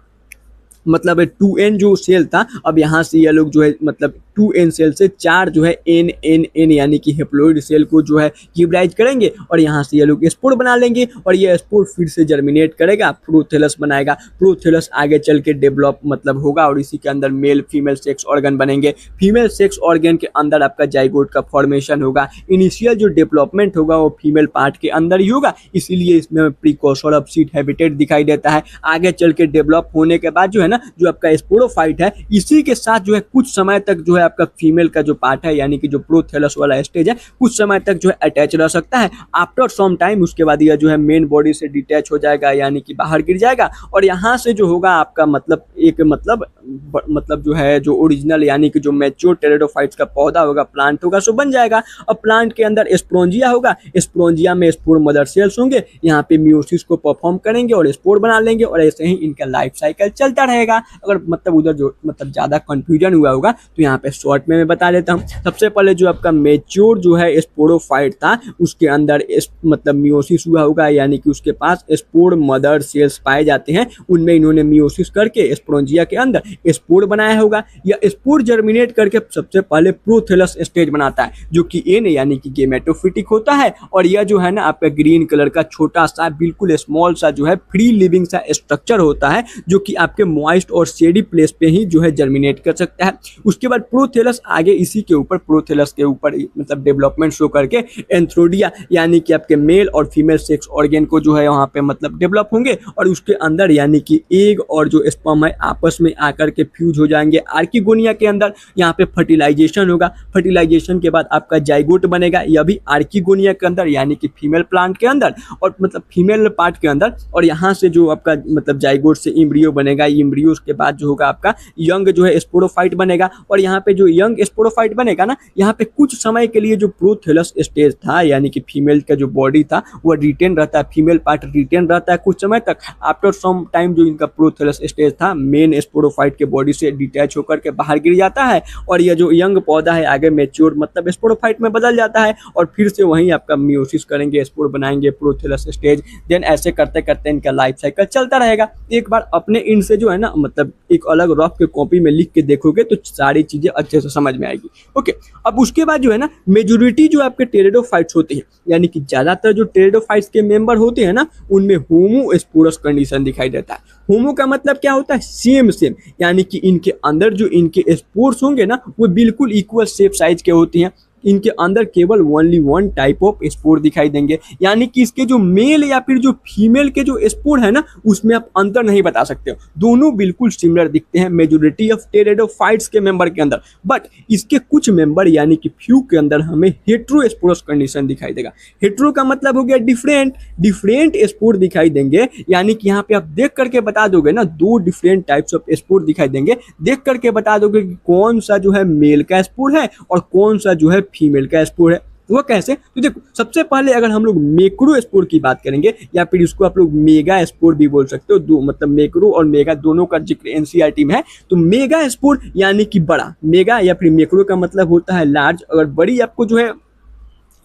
मतलब 2n जो सेल था, अब यहाँ से ये लोग जो है मतलब 2n सेल से 4 जो है n यानी कि हेप्लोइड सेल को जो है गिब्राइज करेंगे, और यहाँ से ये लोग स्पोर बना लेंगे, और ये स्पोर फिर से जर्मिनेट करेगा, प्रोथेलस बनाएगा। प्रोथेलस आगे चल के डेवलप मतलब होगा, और इसी के अंदर मेल फीमेल सेक्स ऑर्गन बनेंगे। फीमेल सेक्स ऑर्गन के अंदर आपका जाइगोट का फॉर्मेशन होगा। इनिशियल जो डेवलपमेंट होगा वो फीमेल पार्ट के अंदर ही होगा, इसीलिए इसमें प्रीकोर्सर ऑफ सीड हैबिटेट दिखाई देता है। आगे चल के डेवलप होने के बाद जो है जो आपका स्पोरोफाइट है इसी के साथ जो है कुछ समय तक जो है आपका फीमेल का जो पार्ट है यानी कि जो प्रोथेलस वाला स्टेज है कुछ समय तक जो है अटैच रह सकता है। आफ्टर सम टाइम उसके बाद यह जो है मेन बॉडी से डिटैच हो जाएगा यानी कि बाहर गिर जाएगा, और यहाँ से जो होगा आपका मतलब एक मतलब जो है जो ओरिजिनल यानी कि जो मैच्योर टेरिडोफाइट्स का पौधा होगा, प्लांट होगा, सो बन जाएगा। अब प्लांट के अंदर स्पोरेंजिया होगा, स्पोरेंजिया में स्पोर मदर सेल्स होंगे, यहाँ पे मियोसिस को परफॉर्म करेंगे और स्पोर बना लेंगे, और ऐसे ही इनका लाइफ साइकिल चलता रहेगा। अगर मतलब उधर जो मतलब ज्यादा कंफ्यूजन हुआ होगा तो यहाँ पे शॉर्ट में मैं बता देता हूँ। सबसे पहले जो आपका मैच्योर जो है स्पोरोफाइट था, उसके अंदर मतलब मियोसिस हुआ होगा, यानी कि उसके पास स्पोर मदर सेल्स पाए जाते हैं, उनमें इन्होंने मियोसिस करके स्पोरेंजिया के अंदर स्पोर बनाया होगा। या स्पोर जर्मिनेट करके सबसे पहले प्रोथेलस स्टेज बनाता है, जो कि एन यानी कि गेमेटोफिटिक होता है, और यह जो है ना आपका ग्रीन कलर का छोटा सा बिल्कुल स्मॉल सा जो है फ्री लिविंग सा स्ट्रक्चर होता है, जो कि आपके मॉइस्ट और शेडी प्लेस पे ही जो है जर्मिनेट कर सकता है। उसके बाद प्रोथेलस आगे इसी के ऊपर, प्रोथेलस के ऊपर मतलब डेवलपमेंट शो करके एंथ्रोडिया यानी कि आपके मेल और फीमेल सेक्स ऑर्गन को जो है वहाँ पे मतलब डेवलप होंगे, और उसके अंदर यानी कि एग और जो स्पर्म है आपस में आकर के फ्यूज हो जाएंगे आर्किगोनिया के अंदर। यहाँ पे फर्टिलाइजेशन होगा, फर्टिलाइजेशन के बाद आपका जाइगोट बनेगा, यह भी आर्किगोनिया के अंदर यानी कि फीमेल प्लांट के अंदर और मतलब फीमेल पार्ट के अंदर, और यहाँ से जो आपका मतलब जाइगोट से इम्ब्रियो बनेगा, इम्ब्रियो के बाद जो होगा आपका यंग जो है स्पोरोफाइट बनेगा, और यहाँ पे जो यंग स्पोरोफाइट बनेगा ना, यहाँ पे कुछ समय के लिए जो प्रोथेलस स्टेज था यानी कि फीमेल का जो बॉडी था वो रिटेन रहता है, फीमेल पार्ट रिटेन रहता है कुछ समय तक। आफ्टर सम टाइम जो इनका प्रोथेलस स्टेज था मेन स्पोरोफाइट के बॉडी से डिटैच होकर के बाहर गिर जाता है, और यह जो यंग पौधा है आगे मैच्योर मतलब स्पोरोफाइट में बदल जाता है, और फिर से वहीं आपका मियोसिस करेंगे, स्पोर बनाएंगे, प्रोथेलस स्टेज, देन ऐसे करते करते इनका लाइफ साइकिल चलता रहेगा। एक बार अपने इन से जो है ना मतलब एक अलग रफ के कॉपी में लिख के देखोगे तो सारी चीजें अच्छे से समझ में आएगी। ओके, अब उसके बाद जो है ना मेजोरिटी जो आपके टेरिडोफाइट्स होते हैं, यानी कि ज्यादातर जो टेरिडोफाइट्स के मेंबर होते हैं ना, उनमें होमोस्पोरस कंडीशन दिखाई देता है। होमो का मतलब क्या होता है? सेम सेम, यानी कि इनके अंदर जो इनके स्पोर्स होंगे ना वो बिल्कुल इक्वल शेप साइज के होते हैं। इनके अंदर केवल only one type of spore दिखाई देंगे, यानी कि इसके जो मेल या फिर जो फीमेल के जो स्पोर है ना उसमें आप अंतर नहीं बता सकते हो, दोनों बिल्कुल सिमिलर दिखते हैं मेजोरिटी ऑफ टेरिडोफाइट्स के मेंबर के अंदर। बट इसके कुछ मेंबर यानी कि फ्यू के अंदर हमें हेट्रोस्पोरस कंडीशन दिखाई देगा। हेट्रो का मतलब हो गया डिफरेंट, डिफरेंट स्पोर दिखाई देंगे, यानी कि यहाँ पे आप देख करके बता दोगे ना, दो डिफरेंट टाइप्स ऑफ स्पोर दिखाई देंगे, देख करके बता दोगे कि कौन सा जो है मेल का स्पोर है और कौन सा जो है फीमेल का स्पोर है। वो कैसे? तो देखो, सबसे पहले अगर हम लोग मैक्रो स्पोर की बात करेंगे, या फिर इसको आप लोग मेगा स्पोर भी बोल सकते हो, दो मतलब मैक्रो और मेगा दोनों का जिक्र एनसीईआरटी में है। तो मेगा स्पोर यानी कि बड़ा, मेगा या फिर मैक्रो का मतलब होता है लार्ज। अगर बड़ी आपको जो है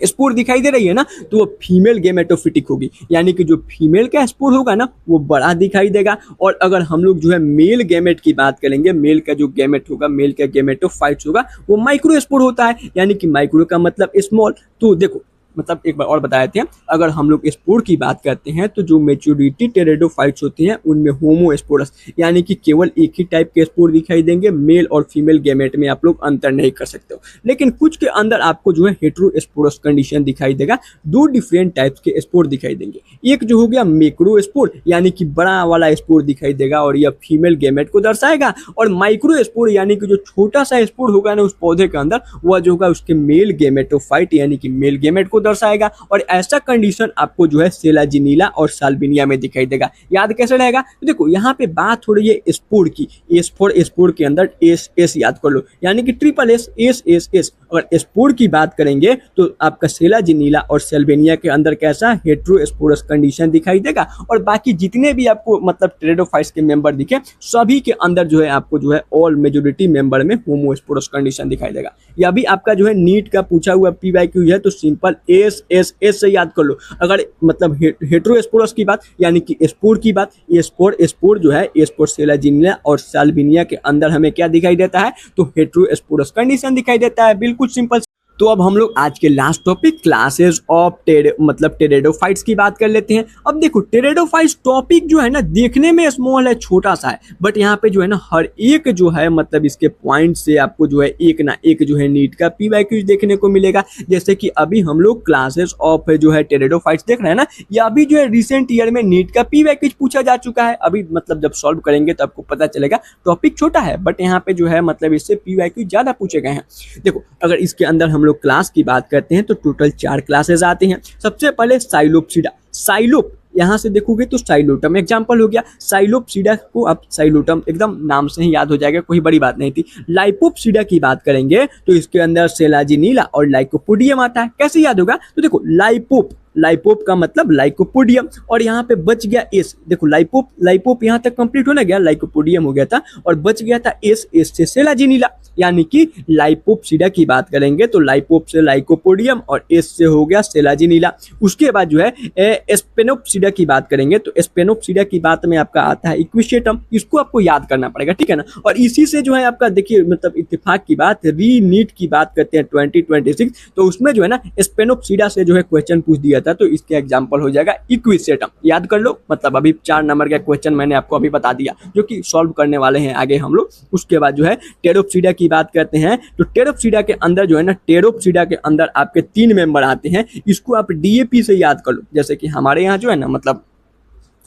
स्पोर दिखाई दे रही है ना तो वो फीमेल गेमेटोफिटिक होगी, यानी कि जो फीमेल का स्पोर होगा ना वो बड़ा दिखाई देगा। और अगर हम लोग जो है मेल गेमेट की बात करेंगे, मेल का जो गेमेट होगा, मेल का गेमेटोफाइट्स होगा, वो माइक्रो स्पोर होता है, यानी कि माइक्रो का मतलब स्मॉल। तो देखो मतलब एक बार और बता देते हैं, अगर हम लोग स्पोर की बात करते हैं तो जो मेच्योरिटी टेरिडोफाइट्स होती हैं उनमें होमोस्पोरस यानी कि केवल एक ही टाइप के स्पोर दिखाई देंगे, मेल और फीमेल गेमेट में आप लोग अंतर नहीं कर सकते हो। लेकिन कुछ के अंदर आपको जो है हेट्रोस्पोरस कंडीशन दिखाई देगा, दो डिफरेंट टाइप्स के स्पोर दिखाई देंगे। एक जो हो गया मैक्रो स्पोर यानी कि बड़ा वाला स्पोर दिखाई देगा और यह फीमेल गेमेट को दर्शाएगा, और माइक्रो स्पोर यानी कि जो छोटा सा स्पोर होगा ना उस पौधे के अंदर, वह जो होगा उसके मेल गेमेटोफाइट यानी कि मेल गेमेट को दर्शाएगा। और ऐसा कंडीशन आपको जो है सेलाजिनीला और साल्विनिया में दिखाई देगा। याद कैसे रहेगा? तो देखो यहाँ पे बात हो रही है स्पोर की, एस फॉर स्पोर के अंदर एस एस याद कर लो, यानी कि triple S S S S. अगर स्पोर की बात करेंगे तो आपका सेलाजिनीला और साल्विनिया के अंदर कैसा हेट्रोस्पोरस कंडीशन दिखाई देगा, और बाकी जितने भी आपको मतलब टेरिडोफाइट्स के मेंबर दिखे सभी के अंदर जो है आपको जो है ऑल मेजोरिटी मेंबर में होमोस्पोरस कंडीशन दिखाई देगा। या भी आपका जो है नीट का पूछा हुआ पीवाईक्यू है तो सिंपल एस एस एस से याद कर लो। अगर मतलब हेट्रोस्पोरस की बात यानी कि स्पोर की बात, ये स्पोर जो है स्पोर सेलाजिनिया और साल्विनिया के अंदर हमें क्या दिखाई देता है? तो हेट्रोस्पोरस कंडीशन दिखाई देता है, बिल्कुल सिंपल। तो अब हम लोग आज के last topic classes of pteridophytes की बात कर लेते हैं। अब देखो टेरिडोफाइट्स टॉपिक जो है ना देखने में स्मॉल है, छोटा सा है, बट यहाँ पे जो है ना हर एक जो है मतलब इसके पॉइंट से आपको जो है एक ना एक जो है नीट का पीवाईक्यू देखने को मिलेगा। जैसे कि अभी हम लोग क्लासेस ऑफ जो है टेरिडोफाइट्स देख रहे हैं ना, या अभी जो है रिसेंट ईयर में नीट का पीवाईक्यू पूछा जा चुका है। अभी मतलब जब सॉल्व करेंगे तो आपको पता चलेगा टॉपिक छोटा है बट यहाँ पे जो है मतलब इससे पीवाईक्यू ज्यादा पूछे गए हैं। देखो अगर इसके अंदर हम लोग क्लास की बात करते हैं तो टोटल 4 क्लासेस आते हैं। सबसे पहले साइलोप्सिडा, साइलोप यहाँ से देखोगे तो साइलोटम एग्जाम्पल हो गया। साइलोपसीडा को आप साइलोटम एकदम नाम से ही याद हो जाएगा, कोई बड़ी बात नहीं थी। लाइपोप्सीडा की बात करेंगे तो इसके अंदर सेलाजिनीला और लाइकोपोडियम आता है। कैसे याद होगा? तो देखो लाइपोप, लाइपोप का मतलब लाइकोपोडियम, और यहाँ पे बच गया एस। देखो लाइपोप, लाइपोप यहाँ तक कंप्लीट होने गया, लाइकोपोडियम हो गया था और बच गया था एस, एस से सेलाजिनीला, यानी कि लाइपोप्सीडा की बात करेंगे तो लाइपोप से लाइकोपोडियम और एस से हो गया सेलाजिनीला। उसके बाद जो है स्पेनोप्सीडा की बात करेंगे तो स्पेनोप्सीडा की बात में आपका आता है इक्विसेटम, इसको आपको याद करना पड़ेगा, ठीक है ना। और इसी से जो है आपका देखिए मतलब इत्तेफाक की बात, री नीट की बात करते हैं 2026, तो उसमें जो है ना स्पेनोप्सीडा से जो है क्वेश्चन पूछ दिया था, तो इसके एग्जाम्पल हो जाएगा इक्विसेटम। याद कर लो, मतलब अभी 4 नंबर का क्वेश्चन मैंने आपको अभी बता दिया जो कि सॉल्व करने वाले हैं आगे हम लोग। उसके बाद जो है टेरोप्सीडा की बात करते हैं तो टेरोप्सीडा के अंदर जो है ना, टेरोप्सीडा के अंदर आपके 3 मेंबर आते हैं। इसको आप डीएपी से याद कर लो, जैसे कि हमारे यहाँ जो है ना मतलब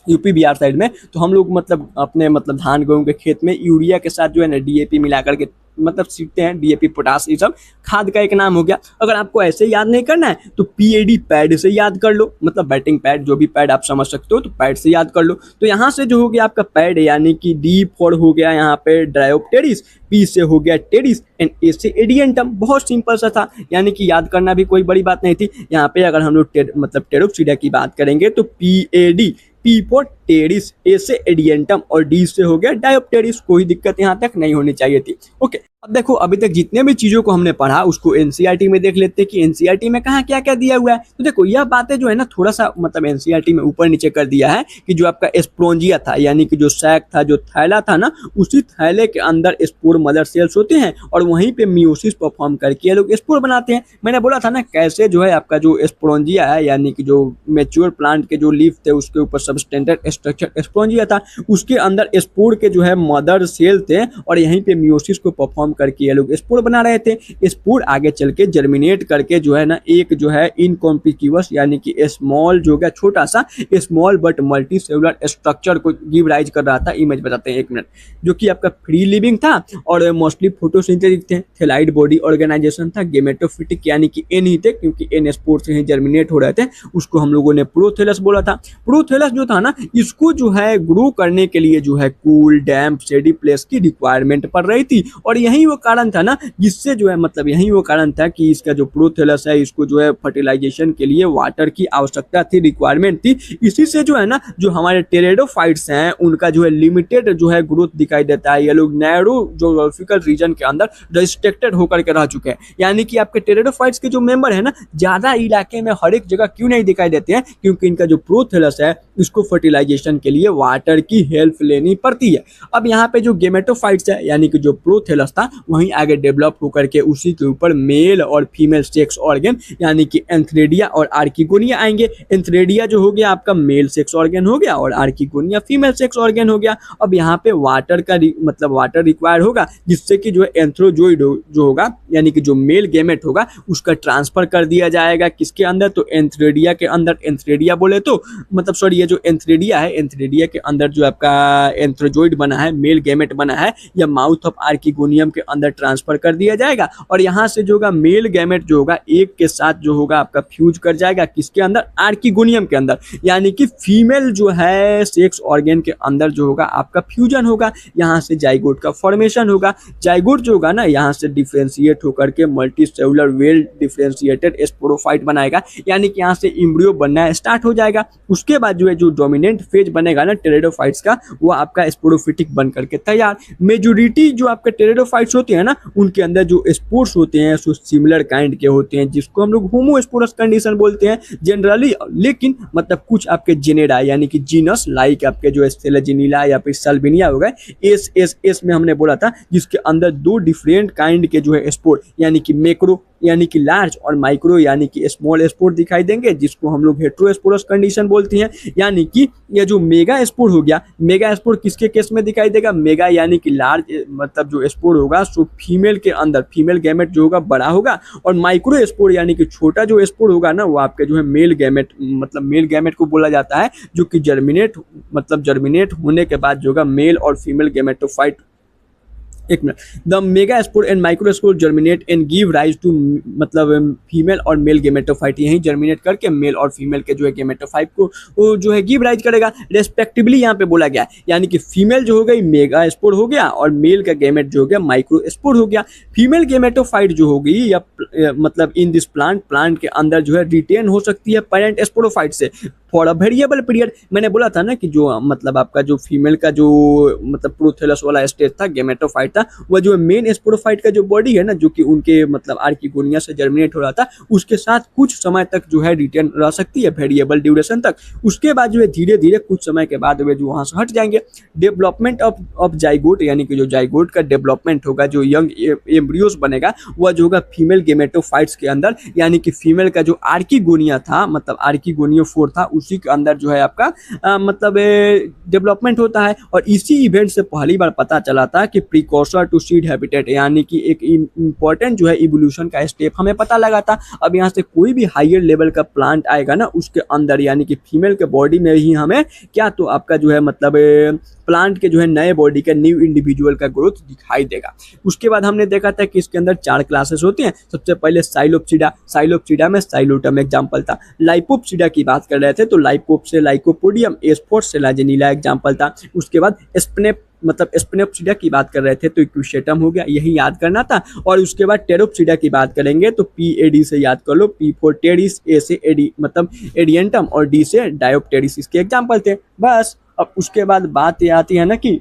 यूपी बिहार साइड में तो हम लोग मतलब अपने मतलब धान गेहूं के खेत में यूरिया के साथ जो है ना डीएपी मिला करके मतलब सीखते हैं। डीएपी, पोटास, ये सब खाद का एक नाम हो गया। अगर आपको ऐसे याद नहीं करना है तो पीएडी पैड से याद कर लो, मतलब बैटिंग पैड, जो भी पैड आप समझ सकते हो तो पैड से याद कर लो। तो यहाँ से जो हो गया आपका पैड, यानी कि डी फॉर हो गया यहाँ पे ड्रायोप्टेरिस, पी से हो गया टेरिस एंड ए से एडियंटम। बहुत सिंपल सा था, यानी कि याद करना भी कोई बड़ी बात नहीं थी। यहाँ पे अगर हम लोग मतलब टेरोप्सीडा की बात करेंगे तो पीएडी, पी फॉर टेरिस, ए से एडियंटम और डी से हो गया डायोप्टेरिस। कोई दिक्कत यहाँ तक नहीं होनी चाहिए थी। ओके, अब देखो अभी तक जितने भी चीजों को हमने पढ़ा उसको एनसीईआरटी में देख लेते हैं कि एनसीईआरटी में कहाँ क्या क्या दिया हुआ है। तो देखो यह बातें जो है ना थोड़ा सा मतलब एनसीईआरटी में ऊपर नीचे कर दिया है कि जो आपका स्पोरेंजिया था, यानी कि जो सैक था, जो थैला था ना, उसी थैले के अंदर स्पोर मदर सेल्स होते हैं और वहीं पे मियोसिस परफॉर्म करके ये लोग स्पोर बनाते हैं। मैंने बोला था ना कैसे जो है आपका जो स्पोरेंजिया है, यानी कि जो मेच्योर प्लांट के जो लीफ थे उसके ऊपर सबस्टेंडर्ड स्ट्रक्चर स्पोरेंजिया था, उसके अंदर स्पोर के जो है मदर सेल थे और यहीं पे मियोसिस को परफॉर्म करके ये लोग स्पोर बना रहे थे। स्पोर आगे चल के जर्मिनेट करके जो है ना एक जो है इनकॉम्पिक्यूअस, यानी कि स्मॉल जो गया छोटा सा small but multi cellular structure को गिव राइज कर रहा था। इमेज बताते हैं 1 मिनट, जो कि आपका फ्री लिविंग था और मोस्टली फोटोसिंथेटिक थे। थैलाइड बॉडी ऑर्गेनाइजेशन था। गेमेटोफिटिक यानी कि एन ही थे, क्योंकि एन स्पोर से ही जर्मिनेट हो रहे थे। उसको हम लोगों ने प्रोथेलस बोला था। प्रोथेलस जो था ना, इसको जो है ग्रो करने के लिए जो है कूल, डैम्प, शेडी प्लेस की रिक्वायरमेंट पड़ रही थी और यही वो कारण था ना जिससे जो है मतलब यही वो कारण था कि इसका जो प्रोथेलस है इसको जो है फर्टिलाइजेशन के लिए वाटर की आवश्यकता थी, रिक्वायरमेंट थी। इसी से जो है ना जो हमारे टेरेडोफाइट्स हैं उनका जो है लिमिटेड जो है ग्रोथ दिखाई देता है। ये लोग नैरो जोग्राफिकल रीजन के अंदर रिस्ट्रिक्टेड होकर के रह चुके हैं। यानी कि आपके टेरेडोफाइट्स के जो मेंबर है ना ज्यादा इलाके में हर एक जगह क्यों नहीं दिखाई देते हैं, क्योंकि इनका जो प्रोथेलस है इसको फर्टिलाइजेशन के लिए वाटर की हेल्प लेनी पड़ती है। अब यहाँ पे जो गेमेटोफाइट्स है यानी कि जो प्रोथेलस था वहीं आगे डेवलप होकर के उसी के ऊपर मेल और फीमेल सेक्स ऑर्गन यानी कि एंथ्रेडिया और आर्किगोनिया आएंगे। एंथ्रेडिया जो हो गया आपका मेल सेक्स ऑर्गन हो गया और आर्किगोनिया फीमेल सेक्स ऑर्गन हो गया। अब यहाँ पे वाटर का मतलब वाटर रिक्वायर होगा, जिससे कि जो है एंथ्रोजोइड जो होगा यानी कि जो मेल गेमेट होगा उसका ट्रांसफर कर दिया जाएगा किसके अंदर, तो एंथ्रेडिया के अंदर। एंथ्रेडिया बोले तो मतलब सॉरी ये जो एंथ्रेडिया है, एंथ्रेडिया के अंदर जो आपका एंथ्रोजोइड बना है, मेल गेमेट बना है, या माउथ ऑफ आर्किगोनियम के अंदर ट्रांसफर कर दिया जाएगा और यहाँ से जो होगा मेल गैमेट जो होगा एक के साथ जो होगा आपका फ्यूज कर जाएगा किसके अंदर, आर्किगोनियम के अंदर। यानी कि फीमेल जो है सेक्स ऑर्गन के अंदर जो होगा आपका फ्यूजन होगा, यहाँ से जाइगोट का फॉर्मेशन होगा। जाइगोट जो होगा ना यहाँ से डिफरेंशिएट होकर के multi cellular well differentiated sporophyte बनाएगा, यानी कि यहाँ से इम्ब्रियो बनना स्टार्ट हो जाएगा। उसके बाद जो है जो डोमिनेंट फेज बनेगा ना टेरेडोफाइट्स का, वो आपका स्पोरोफिटिक बन करके तैयार। मेजोरिटी जो आपके टेरेडोफाइट्स होते हैं ना उनके अंदर जो स्पोर्स होते हैं सो सिमिलर काइंड के होते हैं, जिसको हम लोग होमोस्पोरस कंडीशन बोलते हैं जनरली। लेकिन मतलब कुछ आपके जेनेरा यानी कि जीनस लाइक आपके जो सेलेजिनीला या फिर सल्विनिया हो गए, एस में हमने बोला था, जिसके अंदर 2 डिफरेंट काइंड के जो है स्पोर यानी कि मैक्रो यानी कि लार्ज और माइक्रो यानी कि स्मॉल स्पोर दिखाई देंगे, जिसको हम लोग हेट्रोस्पोरस कंडीशन बोलते हैं। यानी कि ये जो मेगा स्पोर हो गया, मेगा स्पोर किसके केस में दिखाई देगा, मेगा यानी कि लार्ज मतलब जो स्पोर होगा सो फीमेल के अंदर, फीमेल गैमेट जो होगा बड़ा होगा, और माइक्रो स्पोर यानी कि छोटा जो स्पोर होगा ना वो आपके जो है मेल गैमेट मतलब मेल गैमेट को बोला जाता है, जो कि जर्मिनेट होने के बाद जो होगा मेल और फीमेल गैमेटोफाइट एक minute. The megaspore and microspore germinate and give rise to मतलब फीमेल और मेल गेमेटोफाइट, यही जर्मिनेट करके मेल और फीमेल के जो है गेमेटोफाइट को वो जो है गिव राइज करेगा रेस्पेक्टिवली, यहाँ पे बोला गया है। यानी कि फीमेल जो हो गई मेगा स्पोर हो गया और मेल का गेमेट जो हो गया माइक्रो स्पोर हो गया। फीमेल गेमेटोफाइट जो होगी या मतलब इन दिस प्लांट के अंदर जो है रिटेन हो सकती है पेरेंट स्पोरोफाइट से फॉर अ वेरिएबल पीरियड। मैंने बोला था ना कि जो मतलब आपका जो फीमेल का जो मतलब प्रोथेलस वाला स्टेज था गेमेटोफाइट था, वह जो मेन स्पोरोफाइट का जो बॉडी है ना जो कि उनके मतलब आर्किगोनिया से जर्मिनेट हो रहा था उसके साथ कुछ समय तक जो है रिटेन रह सकती है वेरिएबल ड्यूरेशन तक। उसके बाद जो है धीरे धीरे कुछ समय के बाद वे जो वहां से हट जाएंगे। डेवलपमेंट ऑफ जाइगोट, यानी कि जो जाइगोट का डेवलपमेंट होगा, जो यंग एम्ब्रियोस बनेगा वह जो होगा फीमेल गेमेटोफाइट्स के अंदर, यानी कि फीमेल का जो आर्किगोनिया था मतलब आर्किगोनिया 4 था उसी के अंदर जो है आपका मतलब डेवलपमेंट होता है। और इसी इवेंट से पहली बार पता चला था कि प्रीकॉर्सर टू सीड हैबिटेट, यानी कि एक इम्पोर्टेंट जो है इवोल्यूशन का स्टेप हमें पता लगा था। अब यहाँ से कोई भी हायर लेवल का प्लांट आएगा ना उसके अंदर यानी कि फीमेल के बॉडी में ही हमें क्या तो आपका जो है मतलब प्लांट के जो है नए बॉडी का न्यू इंडिविजुअल का ग्रोथ दिखाई देगा। उसके बाद हमने देखा था कि इसके अंदर 4 क्लासेस होती हैं। सबसे पहले साइलोप्सिडा में साइलोटम एग्जाम्पल था। लाइपोप्सिडा की बात कर रहे थे तो लाइपोप से लाइकोपोडियम, एस्पोर से लाजेनिला एग्जाम्पल था। उसके बाद स्पिनोप्सिडा की बात कर रहे थे तो इक्विशेटम हो गया, यही याद करना था। और उसके बाद टेरोप्सिडा की बात करेंगे तो PAD से याद कर लो, P फॉर टेरिस, A से एडी मतलब एडियंटम और D से डायोप्टेरिस, इसके एग्जाम्पल थे बस। अब उसके बाद बात ये आती है ना कि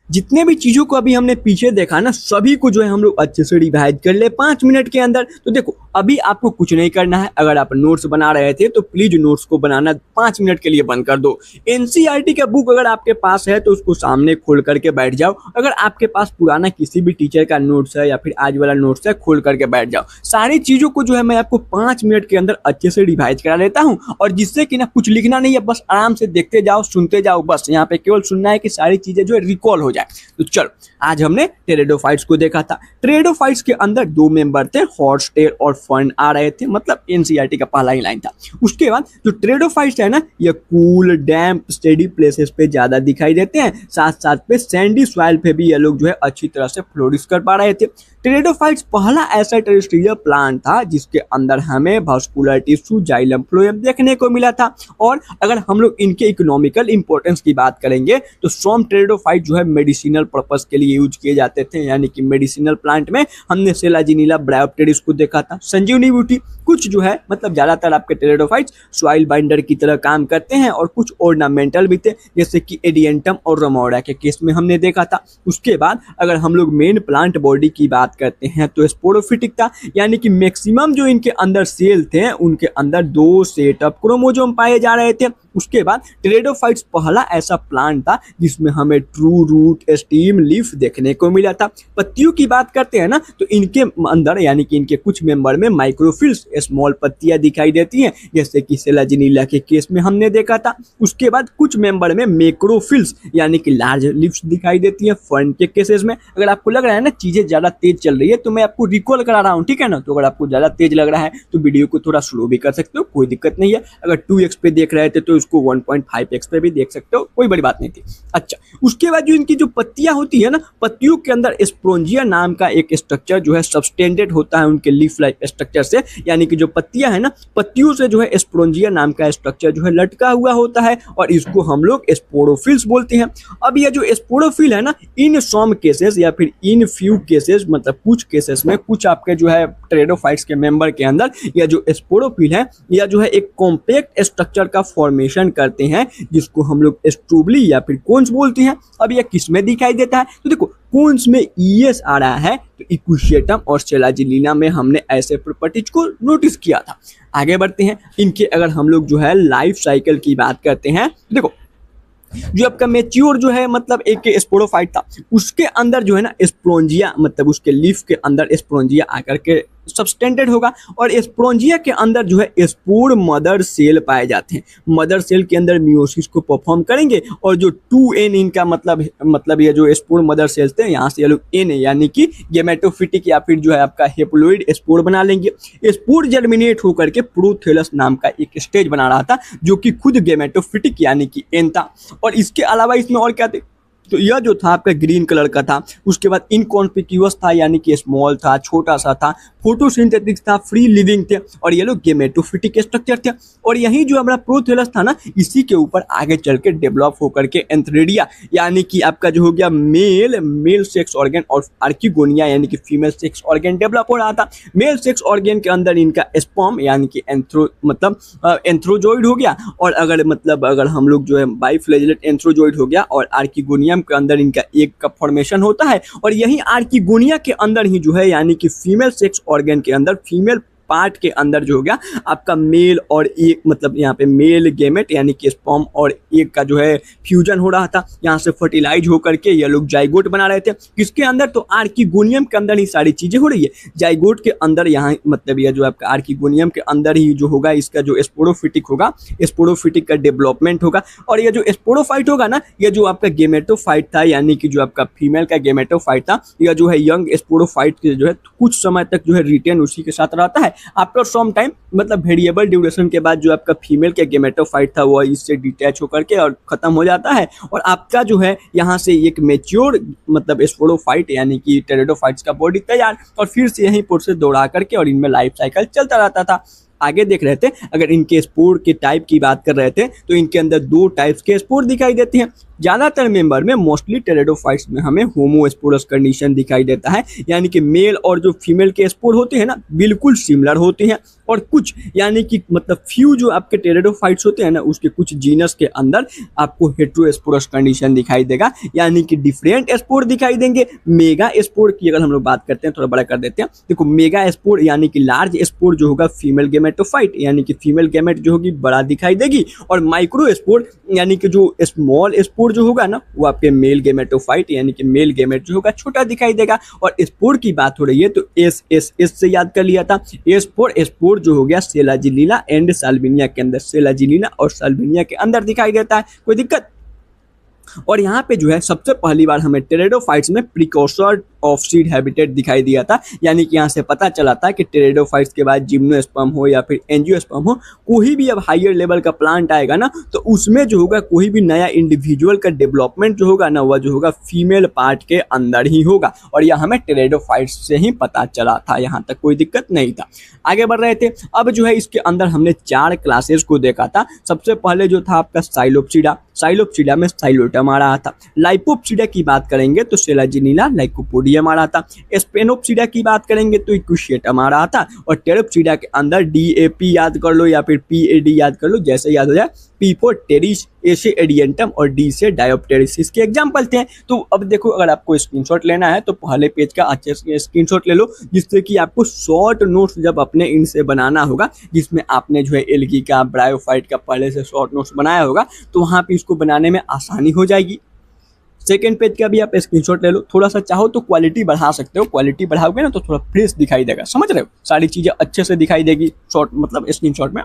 जितने भी चीजों को अभी हमने पीछे देखा ना सभी को जो है हम लोग अच्छे से रिवाइज कर ले 5 मिनट के अंदर। तो देखो अभी आपको कुछ नहीं करना है, अगर आप नोट्स बना रहे थे तो प्लीज नोट्स को बनाना 5 मिनट के लिए बंद कर दो। NCERT का बुक अगर आपके पास है तो उसको सामने खोल करके बैठ जाओ। अगर आपके पास पुराना किसी भी टीचर का नोट्स है या फिर आज वाला नोट्स है खोल करके बैठ जाओ। सारी चीजों को जो है मैं आपको 5 मिनट के अंदर अच्छे से रिवाइज करा लेता हूँ और जिससे कि ना कुछ लिखना नहीं है, बस आराम से देखते जाओ सुनते जाओ, बस यहाँ पे केवल सुनना है कि सारी चीजें जो है रिकॉल हो जाए। तो चलो आज हमने टेरेडोफाइट्स को देखा था। टेरेडोफाइट्स के अंदर 2 मेंबर थे, हॉर्स टेल और फर्न आ रहे थे, मतलब NCERT का पहला ही लाइन था। उसके बाद जो टेरेडोफाइट्स है ना ये कूल डैम्प स्टेडी प्लेसेस पे ज्यादा दिखाई देते हैं, साथ साथ पे सैंडी सॉइल पे भी ये लोग जो है अच्छी तरह से फ्लोरिश कर पा रहे थे। टेरेडोफाइट्स पहला ऐसा टेरेस्ट्रियल प्लांट था जिसके अंदर हमें वास्कुलर टिश्यू जाइलम फ्लोएम देखने को मिला था। और अगर हम लोग इनके इकोनॉमिकल इंपॉर्टेंस की बात करेंगे तो सॉम टेरेडोफाइट जो है मेडिसिनल पर्पस के लिए यूज किए जाते थे, यानी कि मेडिसिनल प्लांट में हमने सेलाजिनिला ब्रायोप्टेरिस को देखा था, संजीवनी बूटी। कुछ जो है मतलब ज्यादातर आपके टेरेडोफाइट्स सॉइल बाइंडर की तरह काम करते हैं और कुछ ऑर्नामेंटल भी थे जैसे कि एडियंटम और रमोरा के केस में हमने देखा था। उसके बाद अगर हम लोग मेन प्लांट बॉडी की बात करते हैं तो स्पोरोफिटिक था, यानी कि मैक्सिमम जो इनके अंदर सेल थे उनके अंदर 2 सेट ऑफ क्रोमोसोम पाए जा रहे थे। उसके बाद टेरेडोफाइट्स पहला ऐसा प्लांट था जिसमें हमें ट्रू रूट स्टीम लीफ देखने को मिला था। पत्तियों की बात करते हैं ना तो इनके अंदर यानी कि इनके कुछ मेंबर में माइक्रोफिल्स स्मॉल पत्तियां दिखाई देती हैं जैसे कि सेलाजिनिला के केस में हमने देखा था। उसके बाद कुछ मेंबर में मैक्रोफिल्स यानी कि लार्ज लीव्स दिखाई देती हैं फर्न के केसेस में। अगर आपको लग रहा है ना चीजें ज्यादा तेज चल रही है तो मैं आपको रिकॉल करा रहा हूँ, ठीक है ना। तो अगर आपको ज्यादा तेज लग रहा है तो वीडियो को थोड़ा स्लो भी कर सकते हो, कोई दिक्कत नहीं है। अगर 2x पे देख रहे थे तो इसको 1.5x पे भी देख सकते हो, कोई बड़ी बात नहीं थी। अच्छा उसके बाद जो इनकी जो पत्तियां होती है ना, पत्तियों के अंदर स्प्रोंजिया नाम का एक स्ट्रक्चर जो है सबस्टेंडेड होता है उनके लीफ लाइक स्ट्रक्चर से, यानी कि जो पत्तियां है ना पत्तियों से जो है स्प्रोंजिया नाम का स्ट्रक्चर जो है लटका हुआ होता है और इसको हम लोग स्पोरोफिल्स बोलते हैं। अब ये जो स्पोरोफिल है ना इन सम केसेस या फिर इन फ्यू केसेस मतलब कुछ केसेस में कुछ आपके जो है टेरेडोफाइट्स के मेंबर के अंदर या जो स्पोरोफिल है या जो है एक कॉम्पैक्ट स्ट्रक्चर का फॉर्मेशन करते हैं जिसको हम लोग स्ट्रूबली या फिर कोन्स बोलते हैं। अब ये किस में दिखाई देता है तो देखो कोन्स में ES आ रहा है तो इक्विशेटम और सेलाजिनिला में हमने ऐसे प्रॉपर्टीज को नोटिस किया था। आगे बढ़ते हैं, इनके अगर हम लोग जो है लाइफ साइकिल की बात करते हैं देखो जो आपका मेच्योर जो है मतलब एक स्पोरोफाइट था उसके अंदर जो है ना स्प्रोंजिया मतलब उसके लीफ के अंदर स्प्रोंजिया आकर के सबस्टेंडेड होगा और स्प्रोंजिया के अंदर जो है स्पोर मदर सेल पाए जाते हैं। मदर सेल के अंदर मियोसिस को परफॉर्म करेंगे और जो 2N इनका मतलब ये जो स्पोर मदर सेल्स थे यहाँ से ये लोग N यानी कि गेमेटोफिटिक या फिर जो है आपका हेप्लोइड स्पोर बना लेंगे। स्पोर जर्मिनेट होकर के प्रोथेलस नाम का एक स्टेज बना रहा था जो कि खुद गेमेटोफिटिक यानी कि N था। और इसके अलावा इसमें और क्या थे तो यह जो था आपका ग्रीन कलर का था। उसके बाद इनकॉन्स्पिक्यूअस था, यानी कि स्मॉल था, छोटा सा था, फोटोसिंथेटिक था, फ्री लिविंग थे, और ये लोग गेमेटोफिटिक स्ट्रक्चर थे। और यही जो हमारा प्रोथेलस था ना, इसी के ऊपर आगे चल के डेवलप होकर के एंथ्रेडिया यानी कि आपका जो हो गया मेल सेक्स ऑर्गन, और आर्किगोनिया यानी कि फीमेल सेक्स ऑर्गन डेवलप हो रहा था। मेल सेक्स ऑर्गन के अंदर इनका स्पर्म यानी कि एंथ्रोजोइड हो गया, और अगर हम लोग जो है बाइफ्लैजेलेट एंथ्रोजोइड हो गया, और आर्किगोनियम के अंदर इनका एग का फॉर्मेशन होता है। और यही आर्किगोनिया के अंदर ही जो है यानी कि फीमेल सेक्स ऑर्गन के अंदर, फीमेल पार्ट के अंदर जो हो गया आपका मेल और एक यहाँ पे मेल गेमेट यानी कि स्पर्म और एग का जो है फ्यूजन हो रहा था। यहाँ से फर्टिलाइज होकर के ये लोग जाइगोट बना रहे थे। किसके अंदर? तो आर्किगोनियम के अंदर ही सारी चीजें हो रही है। जाइगोट के अंदर यहाँ ये जो आपका आर्किगोनियम के अंदर ही जो होगा इसका जो स्पोरोफिटिक होगा, स्पोरोफिटिक का डेवलपमेंट होगा। और ये जो स्पोरोफाइट होगा ना, ये जो आपका गेमेटोफाइट था यानी कि जो आपका फीमेल का गेमेटोफाइट था, यह जो है यंग स्पोरोफाइट के जो है कुछ समय तक जो है रिटेन उसी के साथ रहता है। After some time variable duration के बाद जो आपका फीमेल के गेमेटोफाइट था वो इससे डिटैच होकर के और खत्म हो जाता है, और आपका जो है यहाँ से एक मेच्योर स्पोरोफाइट यानी कि टेरिडोफाइट्स का बॉडी तैयार, और फिर से यही प्रोसेस दौड़ा करके और इनमें लाइफ साइकिल चलता रहता था। आगे देख रहे थे, अगर इनके स्पोर के टाइप की बात कर रहे थे तो इनके अंदर दो टाइप्स के स्पोर दिखाई देते हैं। ज्यादातर मेंबर में मोस्टली टेरिडोफाइट्स में हमें होमोस्पोरस कंडीशन दिखाई देता है, यानी कि मेल और जो फीमेल के स्पोर होते हैं ना बिल्कुल सिमिलर होते हैं, और कुछ यानी कि फ्यू जो आपके टेरिडोफाइट्स होते हैं ना उसके कुछ जीनस के अंदर आपको हेट्रोस्पोरस कंडीशन दिखाई देगा, यानी कि डिफरेंट स्पोर दिखाई देंगे। मेगा स्पोर की अगर हम लोग बात करते हैं, थोड़ा बड़ा कर देते हैं, देखो मेगा स्पोर यानी कि लार्ज स्पोर जो होगा फीमेल गेमेटोफाइट यानी कि फीमेल गेमेट जो होगी बड़ा दिखाई देगी, और माइक्रो स्पोर यानी कि जो स्मॉल स्पोर जो होगा ना वो आपके मेल गेमेटोफाइट यानी कि मेल गेमेट जो होगा छोटा दिखाई देगा। और स्पोर की बात हो रही है तो एस से याद कर लिया था। स्पोर जो हो गया सेलाजिनिला एंड साल्विनिया के अंदर, सेलाजिनिला और साल्विनिया के अंदर दिखाई देता है, कोई दिक्कत। और यहाँ पे जो है सबसे पहली बार हमें टेरिडोफाइट्स में प्रिकॉर्सर ऑफ सीड हैबिटेट दिखाई दिया था, यानी कि यहाँ से पता चला था कि टेरिडोफाइट्स के बाद जिम्नोस्पर्म हो या फिर एंजियोस्पर्म हो, कोई भी अब हायर लेवल का प्लांट आएगा ना तो उसमें जो होगा कोई भी नया इंडिविजुअल का डेवलपमेंट जो होगा ना वह जो होगा फीमेल पार्ट के अंदर ही होगा, और यह हमें टेरिडोफाइट्स से ही पता चला था। यहाँ तक कोई दिक्कत नहीं था। आगे बढ़ रहे थे। अब जो है इसके अंदर हमने 4 क्लासेस को देखा था। सबसे पहले जो था आपका साइलोप्सिडा, साइलोप्सिडा में साइलोटम आ रहा था। लाइपोप्सिडा की बात करेंगे तो सेलाजिनिला लाइकोपोडियम आ रहा था। स्पेनोप्सिडा की बात करेंगे तो इक्विशियटम आ रहा था। और टेरोप्सिडा के अंदर डीएपी याद कर लो या फिर पीएडी याद कर लो, जैसे याद हो जाए। पी फॉर टेरिस, ए से एडियंटम और डी से डायोप्टेरिस इसके एग्जाम्पल थे। तो अब देखो अगर आपको स्क्रीनशॉट लेना है तो पहले पेज का अच्छे से स्क्रीनशॉट ले लो, जिससे कि आपको शॉर्ट नोट्स जब अपने इनसे बनाना होगा, जिसमें आपने जो है एल्गी का ब्रायोफाइट का पहले से शॉर्ट नोट्स बनाया होगा, तो वहाँ पे इसको बनाने में आसानी हो जाएगी। सेकेंड पेज का भी आप स्क्रीनशॉट ले लो। थोड़ा सा चाहो तो क्वालिटी बढ़ा सकते हो, क्वालिटी बढ़ाओगे ना तो थोड़ा फ्रेश दिखाई देगा, समझ रहे हो, सारी चीज़ें अच्छे से दिखाई देगी शॉर्ट स्क्रीनशॉट में।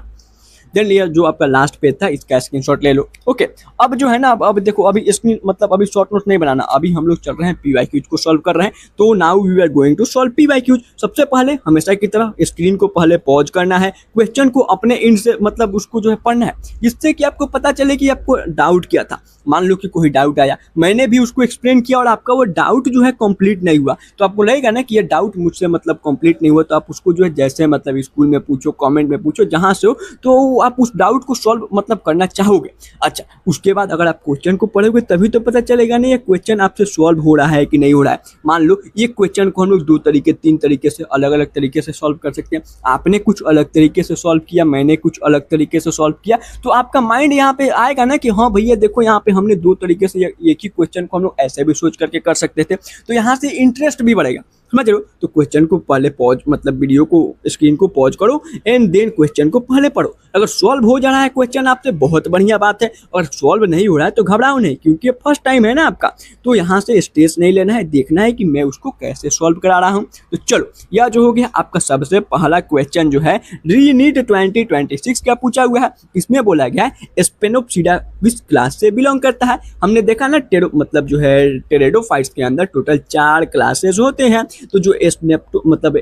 देन ये जो आपका लास्ट पेज था इसका स्क्रीनशॉट ले लो। ओके, अब जो है ना अब देखो अभी स्क्रीन अभी शॉर्ट नोट नहीं बनाना, अभी हम लोग चल रहे हैं पीवाईक्यूज को सॉल्व कर रहे हैं। तो now we are going to solve PYQs. सबसे पहले हमेशा की तरह स्क्रीन को पहले पॉज करना है, क्वेश्चन को अपने इन से उसको जो है पढ़ना है, जिससे कि आपको पता चले कि आपको डाउट क्या था। मान लो कि कोई डाउट आया, मैंने भी उसको एक्सप्लेन किया और आपका वो डाउट जो है कंप्लीट नहीं हुआ, तो आपको लगेगा ना कि ये डाउट मुझसे कंप्लीट नहीं हुआ, तो आप उसको जो है जैसे स्कूल में पूछो, कमेंट में पूछो, जहाँ से हो, तो आप उस डाउट को सॉल्व करना चाहोगे। अच्छा, उसके बाद अगर आप क्वेश्चन को पढ़ोगे तभी तो पता चलेगा नहीं ये क्वेश्चन आपसे सॉल्व हो रहा है कि नहीं हो रहा है। मान लो ये क्वेश्चन को हम लोग 2 तरीके 3 तरीके से अलग अलग तरीके से सॉल्व कर सकते हैं। आपने कुछ अलग तरीके से सॉल्व किया, मैंने कुछ अलग तरीके से सॉल्व किया, तो आपका माइंड यहाँ पे आएगा ना कि हाँ भैया देखो यहाँ पे हमने 2 तरीके से एक ही क्वेश्चन को हम लोग ऐसे भी सोच करके कर सकते थे, तो यहाँ से इंटरेस्ट भी बढ़ेगा, समझ रहे हो। तो क्वेश्चन को पहले पॉज वीडियो को स्क्रीन को पॉज करो एंड देन क्वेश्चन को पहले पढ़ो। अगर सॉल्व हो जा रहा है क्वेश्चन आपसे बहुत बढ़िया बात है, अगर सॉल्व नहीं हो रहा है तो घबराओ नहीं, क्योंकि फर्स्ट टाइम है ना आपका, तो यहाँ से स्ट्रेस नहीं लेना है, देखना है कि मैं उसको कैसे सॉल्व करा रहा हूँ। तो चलो, यह जो हो गया आपका सबसे पहला क्वेश्चन जो है रीनीट 2026 का पूछा हुआ है। इसमें बोला गया है स्पेनोप्सिडा किस क्लास से बिलोंग करता है। हमने देखा ना जो है टेरिडोफाइट्स के अंदर टोटल 4 क्लासेस होते हैं, तो जो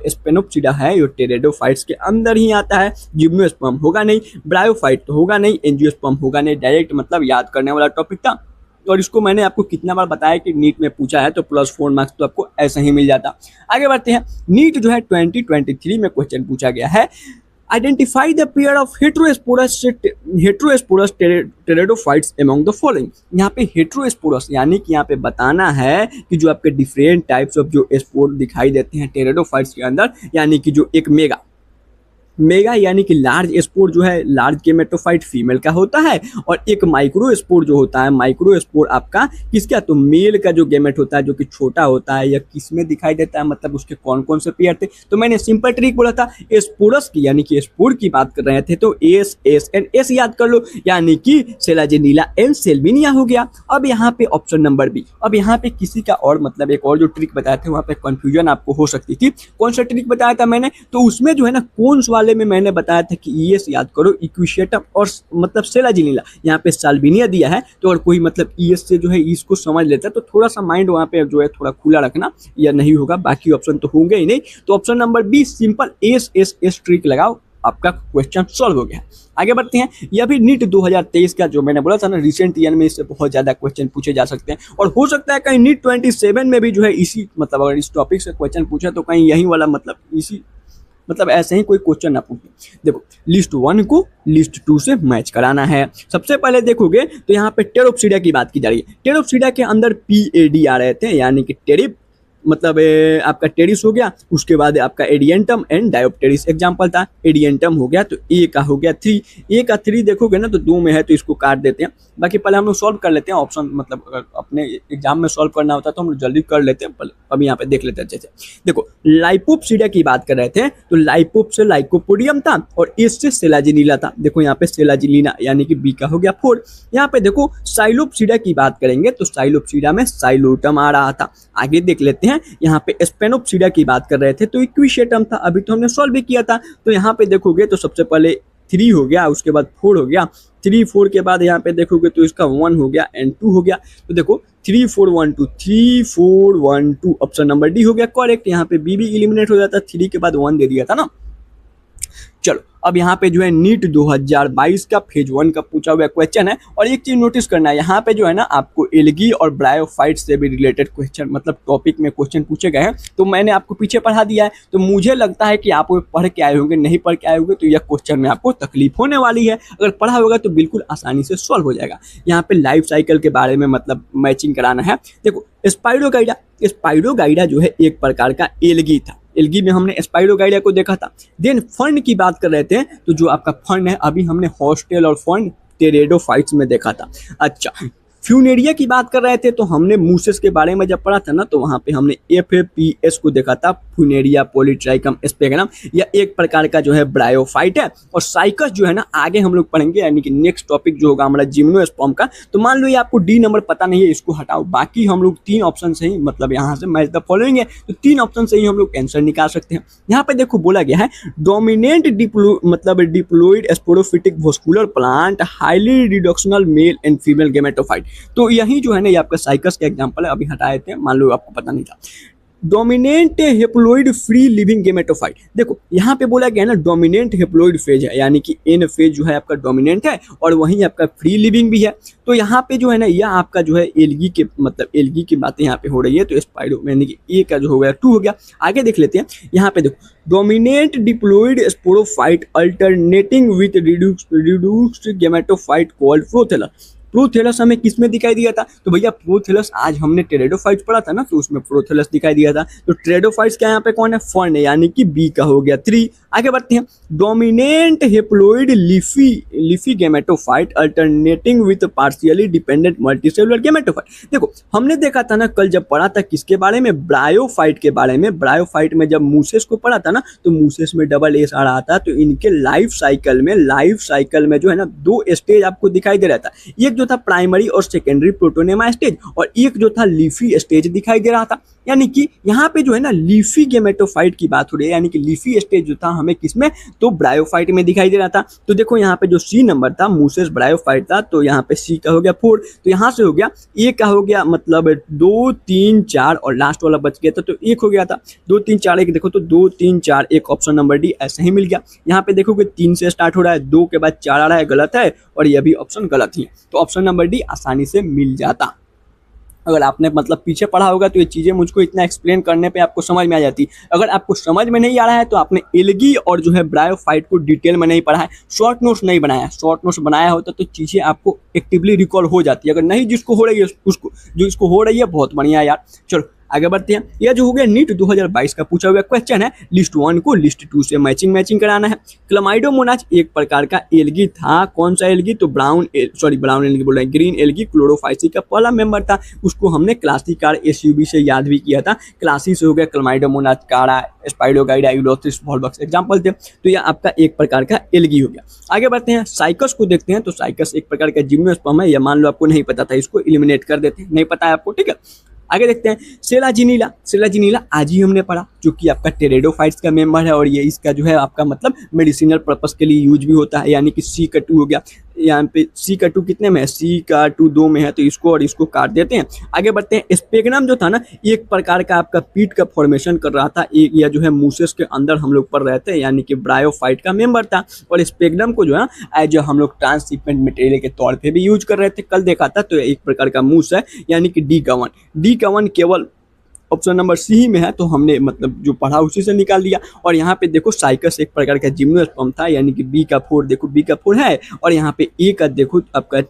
स्पेनोप्सिडा है ये टेरिडोफाइट्स के अंदर ही आता है। जिम्नोस्पर्म होगा नहीं, ब्रायोफाइट तो होगा नहीं, एंजियोस्पर्म होगा नहीं, डायरेक्ट याद करने वाला टॉपिक था। और इसको मैंने आपको कितना बार बताया कि नीट में पूछा है, तो +4 मार्क्स तो आपको ऐसा ही मिल जाता। आगे बढ़ते हैं। नीट जो है 2023 में क्वेश्चन पूछा गया है, identify the pair of heterosporous pteridophytes among the following. यहाँ पे हेट्रोस्पोरस यानी कि यहाँ पे बताना है कि जो आपके डिफरेंट टाइप्स ऑफ जो स्पोर दिखाई देते हैं टेरेडोफाइट्स के अंदर, यानी कि जो एक मेगा यानी कि लार्ज स्पोर जो है लार्ज गेमेटोफाइट फीमेल का होता है, और एक माइक्रो स्पोर जो होता है, माइक्रो स्पोर आपका किसका, तो मेल का जो गेमेट होता है जो कि छोटा होता है, या किसमें दिखाई देता है, मतलब उसके कौन कौन से पेयर थे। तो मैंने सिंपल ट्रिक बोला था स्पोरस की, यानी कि स्पोर की बात कर रहे थे, तो एस याद कर लो, यानी कि सेलाजिनीला एंड सेल्विनिया हो गया। अब यहाँ पे ऑप्शन नंबर बी, अब यहाँ पे किसी का और मतलब एक और जो ट्रिक बताए थे वहाँ पे कंफ्यूजन आपको हो सकती थी। कौन सा ट्रिक बताया था मैंने, तो उसमें जो है ना कौन वाले में मैंने बताया था कि ईएस याद करो, इक्विशेटम और मतलब सेलाजिनीला, यहाँ पे साल्विनिया दिया है, तो अगर कोई मतलब ईएस से जो है इसको समझ लेता है तो थोड़ा सा माइंड वहाँ पे जो है थोड़ा खुला रखना, या नहीं होगा, बाकी ऑप्शन तो होंगे ही नहीं। तो option number B simple as trick लगाओ, आपका क्वेश्चन सॉल्व हो गया। आगे बढ़ते हैं। यह भी नीट 2023 का जो मैंने बोला था ना, रिसेंट ईयर में इससे बहुत ज्यादा क्वेश्चन पूछे जा सकते हैं, और हो सकता है कहीं नीट 27 में भी जो है इसी मतलब अगर इस टॉपिक से क्वेश्चन पूछे तो कहीं यही वाला मतलब इसी मतलब ऐसे ही कोई क्वेश्चन ना पूछे। देखो लिस्ट 1 को लिस्ट 2 से मैच कराना है। सबसे पहले देखोगे तो यहाँ पे टेरोप्सिडा की बात की जा रही है। टेरोप्सिडा के अंदर PAD आ रहे थे, यानी कि टेरिप मतलब आपका टेरिस हो गया, उसके बाद आपका एडियंटम एंड डायोप्टेरिस एग्जाम्पल था। एडियंटम हो गया तो ए का हो गया 3, ए का 3 देखोगे ना तो 2 में है तो इसको काट देते हैं। बाकी पहले हम लोग सॉल्व कर लेते हैं ऑप्शन, मतलब अगर अपने एग्जाम में सॉल्व करना होता है तो हम लोग जल्दी कर लेते हैं, अभी यहाँ पे देख लेते हैं अच्छे से। देखो लाइपोप्सिडा की बात कर रहे थे तो लाइपोप से लाइकोपोडियम था और एस से सेलाजिनीला था। देखो यहाँ पे सेलाजिनीला यानी कि बी का हो गया 4। यहाँ पे देखो साइलोप्सिडा की बात करेंगे तो साइलोप्सिडा में साइलोटम आ रहा था। आगे देख लेते हैं, यहाँ पे स्पेनोप्सिडा की बात कर रहे थे तो इक्विशेटम था, अभी तो हमने सॉल्व भी किया था। तो यहाँ पे देखोगे तो सबसे पहले 3 हो गया, उसके बाद 4 हो गया, 3 4 के बाद यहाँ पे देखोगे तो इसका 1 हो गया एंड 2 हो गया। तो देखो 3 4 1 2 3 4 1 2 ऑप्शन नंबर डी हो गया करेक्ट। यहाँ पे बी भी इलिमिनेट हो जाता, 3 के बाद 1 दे दिया था ना। चलो अब यहाँ पे जो है नीट 2022 का फेज 1 का पूछा हुआ क्वेश्चन है, और एक चीज नोटिस करना है, यहाँ पे जो है ना आपको एल्गी और ब्रायोफाइट से भी रिलेटेड क्वेश्चन मतलब टॉपिक में क्वेश्चन पूछे गए हैं, तो मैंने आपको पीछे पढ़ा दिया है। तो मुझे लगता है कि आप पढ़ के आए होंगे, नहीं पढ़ के आए होंगे तो यह क्वेश्चन में आपको तकलीफ होने वाली है। अगर पढ़ा होगा तो बिल्कुल आसानी से सॉल्व हो जाएगा। यहाँ पे लाइफ साइकिल के बारे में मतलब मैचिंग कराना है। देखो स्पाइरोगाइडा जो है एक प्रकार का एल्गी था, एल्गी में हमने स्पाइरोगाइडा को देखा था। देन फंड की बात कर रहे थे तो जो आपका फंड है अभी हमने हॉस्टेल और फंड टेरेडोफाइट्स में देखा था। अच्छा फ्यूनेरिया की बात कर रहे थे तो हमने मूसेस के बारे में जब पढ़ा था ना तो वहाँ पे हमने FAPS को देखा था, फ्यूनेरिया पॉलीट्राइकम स्पेगनम। यह एक प्रकार का जो है ब्रायोफाइट है। और साइकस जो है ना आगे हम लोग पढ़ेंगे, यानी कि नेक्स्ट टॉपिक जो होगा हमारा जिम्नोस्पर्म का। तो मान लो ये आपको डी नंबर पता नहीं है, इसको हटाओ, बाकी हम लोग 3 ऑप्शन से ही मतलब यहाँ से मैच द फॉलोइंग है तो 3 ऑप्शन से ही हम लोग आंसर निकाल सकते हैं। यहाँ पे देखो बोला गया है dominant diploid sporophytic vascular plant highly reductional male and female gametophyte. तो यही जो है ना ये आपका साइकस का एग्जांपल है, अभी हटाए थे, मान लो आपको पता नहीं था। Dominant haploid free living gametophyte, देखो यहाँ पे बोला गया ना डोमिनेंट हेप्लोइड फेज है, यानी कि एन फेज जो है आपका डोमिनेंट है और वहीं आपका फ्री लिविंग भी है। तो यहाँ पे जो है ना यह आपका जो है एल्गी के मतलब एल्गी की बातें यहाँ पे हो रही है, तो स्पाइरो यानी कि ए का जो हो गया 2 हो गया। आगे देख लेते हैं, यहाँ पे देखो dominant diploid sporophyte alternating with reduced gametophyte called prothallus. Prothallus हमें किसमें दिखाई दिया था, तो भैया प्रोथेलस आज हमने टेरेडोफाइट्स पढ़ा था ना तो उसमें प्रोथेलस दिखाई दिया था। तो टेरेडोफाइट्स का यहाँ पे कौन है, फंड है, यानी कि बी का हो गया 3। आगे बढ़ते हैं, dominant haploid leafy gametophyte alternating with partially dependent multicellular gametophyte. देखो हमने देखा था ना कल जब पढ़ा था किसके बारे में, ब्रायोफाइट के बारे में। ब्रायोफाइट में जब मूसेस को पढ़ा था ना तो मूसेस में डबल एस आ रहा था, तो इनके लाइफ साइकिल में जो है ना 2 स्टेज आपको दिखाई दे रहा था। एक जो था प्राइमरी और सेकेंडरी प्रोटोनेमा स्टेज, और एक जो था लीफी स्टेज दिखाई दे रहा था। यानी कि यहाँ पे जो है ना लीफी गेमेटोफाइट की बात हो रही है, यानी कि लीफी स्टेज जो था हमें किसमें, तो ब्रायोफाइट में दिखाई दे रहा था। तो देखो यहाँ पे जो सी नंबर था मूसेस ब्रायोफाइट था, तो यहाँ पे सी का हो गया 4, तो यहाँ से हो गया ए का हो गया मतलब 2 3 4 और लास्ट वाला बच गया था तो 1 हो गया था। 2 3 4 1 देखो तो 2 3 4 1 ऑप्शन नंबर डी ऐसे ही मिल गया। यहाँ पे देखोगे 3 से स्टार्ट हो रहा है, 2 के बाद 4 आ रहा है, गलत है, और ये भी ऑप्शन गलत ही है। तो ऑप्शन ऑप्शन नंबर डी आसानी से मिल जाता। अगर आपने मतलब पीछे पढ़ा होगा तो ये चीज़ें मुझको इतना एक्सप्लेन करने पे आपको समझ में आ जाती। अगर आपको समझ में नहीं आ रहा है तो आपने एल्गी और जो है ब्रायोफाइट को डिटेल में नहीं पढ़ा है, शॉर्ट नोट्स नहीं बनाया। शॉर्ट नोट्स बनाया होता तो चीज़ें आपको एक्टिवली रिकॉल हो जाती। अगर नहीं जिसको हो रही है उसको, जो इसको हो रही है बहुत बढ़िया यार। चलो आगे बढ़ते हैं। यह जो हो गया नीट 2022 का पूछा हुआ क्वेश्चन है। लिस्ट 1 को लिस्ट 2 से मैचिंग कराना है। क्लामाइडोमोनास एक प्रकार का एल्गी था। कौन सा एल्गी? तो ब्राउन एल्गी बोल रहे हैं, ग्रीन एल्गी क्लोरोफाइसी का पहला मेंबर था। उसको हमने क्लासिकार एसयूबी से याद भी किया था। क्लासी से हो गया क्लामाइडोमोनास, कारा, स्पाइडोगाइडा, यूलोथिस, वॉल्वक्स एग्जाम्पल थे। तो यह आपका एक प्रकार का एल्गी हो गया। आगे बढ़ते हैं, साइकस को देखते हैं। तो साइकस एक प्रकार का जिम्नोस्पर्म है। या मान लो आपको नहीं पता था, इसको एलिमिनेट कर देते हैं, नहीं पता है आपको, ठीक है। आगे देखते हैं सेलाजिनीला आज ही हमने पढ़ा, जो कि आपका टेरेडोफाइट्स का मेंबर है और ये इसका जो है आपका मतलब मेडिसिनल पर्पस के लिए यूज भी होता है। यानी कि C2 हो गया, यहाँ पे C2 कितने में है? C2 2 में है, तो इसको और इसको काट देते हैं। आगे बढ़ते हैं, स्पेगनम जो था ना एक प्रकार का आपका पीट का फॉर्मेशन कर रहा था। एक या जो है मूसेस के अंदर हम लोग पढ़ रहे थे, यानी कि ब्रायोफाइट का मेंबर था। और स्पेगनम को जो है एज हम लोग ट्रांसशिपमेंट मटेरियल के तौर पे भी यूज कर रहे थे, कल देखा था। तो एक प्रकार का मूस है, यानी कि डी का वन केवल ऑप्शन नंबर सी में है, तो हमने मतलब जो पढ़ा उसी से निकाल दिया। और यहाँ पे देखो साइकस एक प्रकार का जिम्नोस्पर्म था, यानी कि बी का 4 देखो, बी का 4 है। और यहाँ पे ए का देखो आपका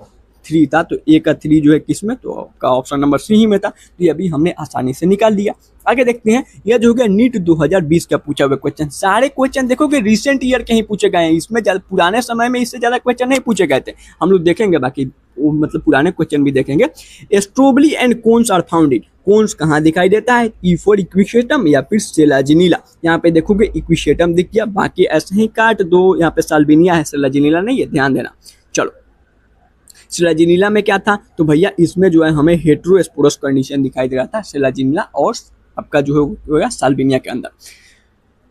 3 था, तो ए का 3 जो है किसमें? तो आपका ऑप्शन नंबर सी ही में था। तो ये भी हमने आसानी से निकाल दिया। आगे देखते हैं, यह जो हो गया नीट 2020 का पूछा हुआ क्वेश्चन। सारे क्वेश्चन देखोगे रिसेंट ईयर के ही पूछे गए हैं, इसमें पुराने समय में इससे ज्यादा क्वेश्चन नहीं पूछे गए थे। हम लोग देखेंगे बाकी मतलब पुराने क्वेश्चन भी देखेंगे। Strobili and cones are found in, cones कहाँ दिखाई देता है? E4 इक्विशेटम या फिर सेलाजिनीला। यहाँ पे देखोगे इक्विशेटम दिख गया, बाकी ऐसे ही काट दो। यहाँ पे साल्विनिया है, सेलाजिनीला नहीं है, ध्यान देना। चलो सेलाजिनीला में क्या था? तो भैया इसमें जो है हमें हेटेरोस्पोरस कंडीशन दिखाई दे रहा था, सेलाजिनीला और आपका जो होगा साल्विनिया के अंदर।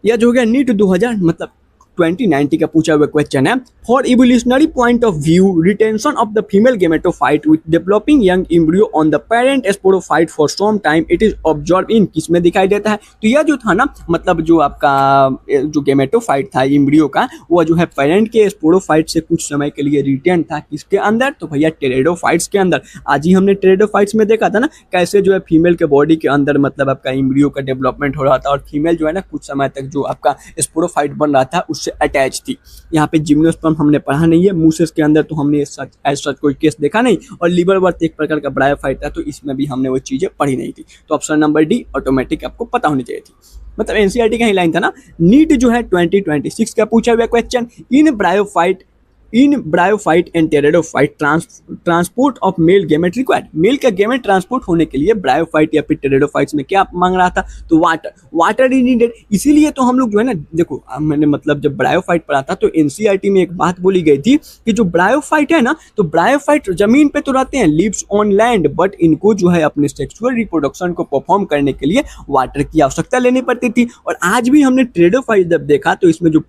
यह जो हो गया नीट 2000 मतलब 2090 का पूछा हुआ क्वेश्चन है। For evolutionary point of view, retention of the female gametophyte with developing young embryo on the parent sporophyte for some time it is observe in, किसमें दिखाई देता है? तो यह जो था ना मतलब जो आपका जो गेमेटोफाइट था एम्ब्रियो का, वो जो है पेरेंट के स्पोरोफाइट से कुछ समय के लिए रिटेन था, किसके अंदर? तो भैया टेरेडोफाइट्स के अंदर। आज ही हमने टेरेडोफाइट्स में देखा था ना कैसे जो है फीमेल के बॉडी के अंदर मतलब आपका एम्ब्रियो का डेवलपमेंट हो रहा था, और फीमेल जो है ना कुछ समय तक जो आपका स्पोरोफाइट बन रहा था उससे अटैच थी। यहाँ पे जिम्नोस्पर्म हमने पढ़ा नहीं है, मूसेस के अंदर तो हमने सच कोई केस देखा नहीं। और लिवरवर्थ एक प्रकार का ब्रायोफाइट था, तो इसमें भी हमने वो चीजें पढ़ी नहीं थी। तो ऑप्शन नंबर डी ऑटोमेटिक आपको पता होनी चाहिए थी। मतलब एनसीईआरटी का ही लाइन था ना। नीट जो है 2026 का पूछा हुआ question, in bryophyte and pteridophyte transport of male gamete required. Male का गेमेट ट्रांसपोर्ट होने के लिए ब्रायोफाइट या फिर टेरेडोफाइट्स में क्या मांग रहा था? तो वाटर इज नीडेड। इसीलिए तो हम लोग जो है ना देखो, मैंने मतलब जब ब्रायोफाइट पढ़ा था तो एनसीईआरटी में एक बात बोली गई थी कि जो ब्रायोफाइट है ना, तो ब्रायोफाइट जमीन पे तो रहते हैं, लिव्स ऑन लैंड, बट इनको जो है अपने सेक्सुअल रिप्रोडक्शन को परफॉर्म करने के लिए वाटर की आवश्यकता लेनी पड़ती थी। और आज भी हमने टेरेडोफाइट जब देखा तो इसमें जो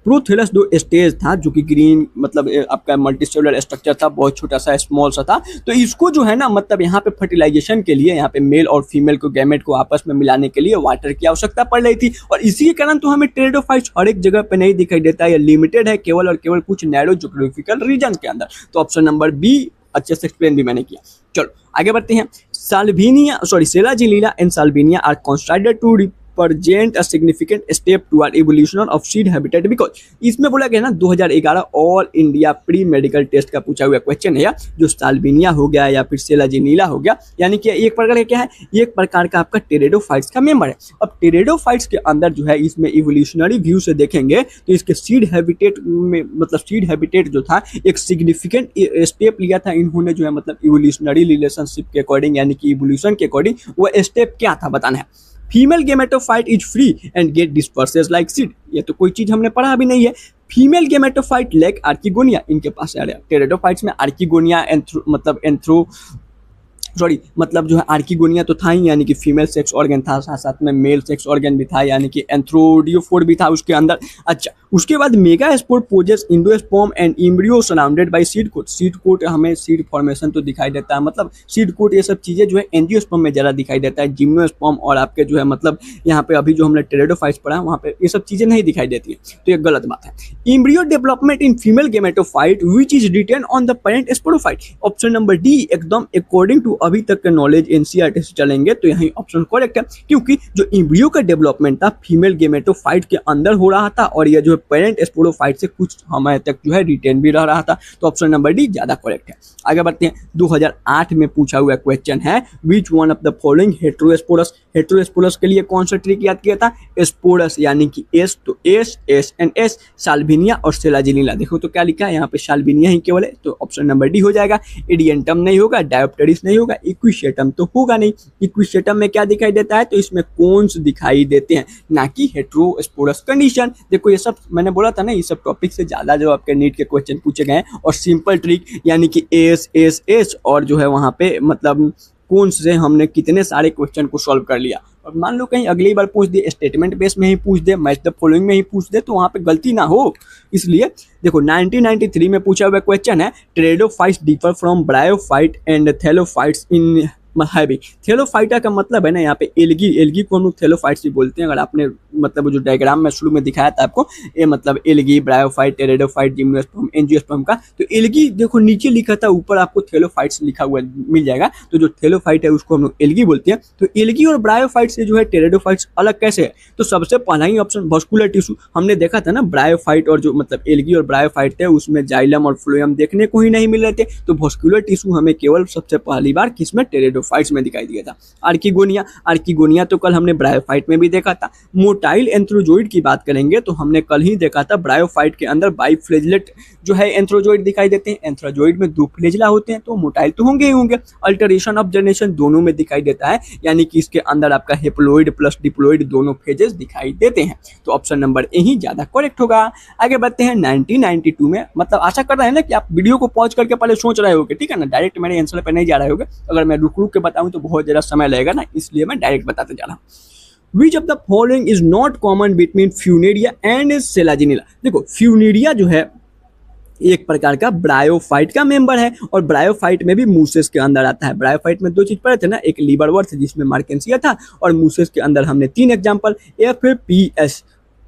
प्रोथेलस जो स्टेज था, जो कि ग्रीन मतलब आपका मल्टीसेलुलर स्ट्रक्चर था, बहुत छोटा सा स्मॉल सा था। तो इसको जो है ना मतलब यहाँ पे फर्टिलाइजेशन के लिए, यहाँ पे मेल और फीमेल को गैमेट को आपस में मिलाने के लिए वाटर की आवश्यकता पड़ रही थी। और इसी के कारण तो हमें टेरेडोफाइट्स हर एक जगह पे नहीं दिखाई देता है, लिमिटेड है केवल और केवल कुछ नैरो ज्योग्राफिकल रीजन के अंदर। तो ऑप्शन नंबर बी अच्छे से एक्सप्लेन भी मैंने किया। चलो आगे बढ़ते हैं। Selaginella and salvinia are considered to present a significant step toward evolution of seed habitat because इसमें बोला गया ना 2011 all India pre medical test का पूछा हुआ क्वेश्चन है। जो साल्विनिया हो गया या फिर सेलाजिनीला हो गया, यानी कि एक प्रकार का क्या है, एक प्रकार का आपका टेरेडोफाइट्स का मेंबर है। अब टेरेडोफाइट्स के अंदर जो है इसमें इवोल्यूशनरी व्यू से देखेंगे तो इसके सीड हैबिटेट में मतलब सीड हैबिटेट जो था एक सिग्निफिकेंट स्टेप लिया था इन्होंने जो है मतलब इवोल्यूशनरी रिलेशनशिप के अकॉर्डिंग, यानी कि इवोल्यूशन के अकॉर्डिंग। वो स्टेप क्या था बताना है। Female gametophyte is free and get disperses like seed, ये तो कोई चीज हमने पढ़ा भी नहीं है। फीमेल गेमेटोफाइट लैक आर्किगोनिया, इनके पास टेरेडोफाइट्स में आर्किगोनिया मतलब सॉरी मतलब जो है आर्किगोनिया तो था ही, यानी कि फीमेल सेक्स ऑर्गन था, साथ साथ में मेल सेक्स ऑर्गन भी था, यानी कि एंथ्रोडियोफोर भी था उसके अंदर। अच्छा, उसके बाद megaspore possess endosperm and embryo surrounded by seed coat. Seed coat हमें सीड फॉर्मेशन तो दिखाई देता है, मतलब सीड कोट ये सब चीजें जो है एंजियोस्पर्म में ज़्यादा दिखाई देता है, जिम्नोस्पर्म और आपके जो है मतलब यहाँ पे अभी जो हमने टेरिडोफाइट्स पढ़ा है वहाँ पे ये सब चीजें नहीं दिखाई देती है, तो ये गलत बात है। Embryo development in female gametophyte which is retain on the parent sporophyte. Option number D एकदम अकॉर्डिंग टू अभी तक के नॉलेज एनसीईआरटी से चलेंगे तो यही ऑप्शन करेक्ट है, क्योंकि जो एम्ब्रियो का डेवलपमेंट था फीमेल गेमेटोफाइट के अंदर हो रहा था और यह जो है पेरेंट स्पोरोफाइट से कुछ समय तक जो है रिटेन भी रह रहा था, तो ऑप्शन नंबर डी ज्यादा करेक्ट है। आगे बढ़ते हैं, 2008 में पूछा हुआ क्वेश्चन है which one of the following heterosporous. Heterosporous के लिए कौन सा ट्रिक याद किया था, स्पोरस यानी कि एस, तो S S and S, Salvinia और सेलाजिनिला। देखो तो क्या लिखा है यहाँ पे, साल्विनिया ही केवल है, तो ऑप्शन नंबर डी हो जाएगा। इडियंटम नहीं होगा, डायोप्टेरिस नहीं होगा, इक्विसेटम तो होगा नहीं। इक्विसेटम में क्या दिखाई देता है, तो इसमें कोन्स दिखाई देते हैं, ना कि हेटेरोस्पोरस कंडीशन। देखो ये सब मैंने बोला था ना, ये सब टॉपिक से ज्यादा जो आपके नीट के क्वेश्चन पूछे गए हैं, और सिंपल ट्रिक यानी कि एस एस एस और जो है वहाँ पे मतलब कौन से हमने कितने सारे क्वेश्चन को सॉल्व कर लिया। और मान लो कहीं अगली बार पूछ दे, स्टेटमेंट बेस में ही पूछ दे, मैच द फॉलोइंग में ही पूछ दे, तो वहाँ पे गलती ना हो, इसलिए देखो 1993 में पूछा हुआ क्वेश्चन है pteridophytes differ from bryophyte and thallophytes in heavy. Thallophyta का मतलब है ना यहाँ पे एल्गी, एल्गी को हम लोग थैलोफाइट्स भी बोलते हैं। अगर आपने मतलब जो डायग्राम में शुरू में दिखाया था आपको, ये मतलब algae, bryophyte, pteridophyte, gymnosperm, angiosperm का, तो एल्गी देखो नीचे लिखा था, ऊपर आपको थैलोफाइट्स लिखा हुआ मिल जाएगा, तो जो थैलोफाइट है उसको हम लोग एल्गी बोलते हैं। तो एल्गी और ब्रायोफाइट से जो है टेरिडोफाइट्स अलग कैसे है, तो सबसे पहला ही ऑप्शन वस्कुलर टिश्यू। हमने देखा था ना ब्रायोफाइट और जो मतलब एल्गी और ब्रायोफाइट थे उसमें जाइलम और फ्लोएम देखने को ही नहीं मिल रहे थे, तो वस्कुलर टिश्यू हमें केवल सबसे पहली बार किसमें, टेरिडोफाइट्स में दिखाई दिया था। आर्किगोनिया, आर्किगोनिया तो कल हमने ब्रायोफाइट में भी देखा था। मोटाइल एंथ्रोजोइड की बात करेंगे तो हमने कल ही देखा था ब्रायोफाइट के अंदर बाइफ्लेजलेट जो है एंथ्रोजोइड दिखाई देते हैं। एंथ्रोजोइड में दो फ्लेजला होते हैं, तो मोटाइल तो होंगे ही होंगे। अल्टरेशन ऑफ जनरेशन दोनों में दिखाई देता है, यानी कि इसके अंदर आपका हेप्लोइड प्लस डिप्लोइड दोनों फेजेस दिखाई देते हैं, तो ऑप्शन नंबर ए ही ज्यादा करेक्ट होगा। आगे बढ़ते हैं 1992 में, मतलब आशा कर रहे हैं ना कि आप वीडियो को पॉज करके पहले सोच रहे होगे, ठीक है ना, डायरेक्ट मेरे आंसर पे नहीं जा रहे होगे। अगर मैं रुक रुक के बताऊं तो बहुत ज़्यादा समय लगेगा ना, इसलिए मैं डायरेक्ट बताते जा रहा हूँ। Which of the following is not common between funaria and selaginella. देखो फ्यूनेरिया जो है एक प्रकार का ब्रायोफाइट का मेंबर है, और ब्रायोफाइट में भी मूसेस के अंदर आता है। ब्रायोफाइट में दो चीज पढ़े थे ना, एक लीवरवर्थ जिसमें मार्केंसिया था, और मूसेस के अंदर हमने तीन example FPS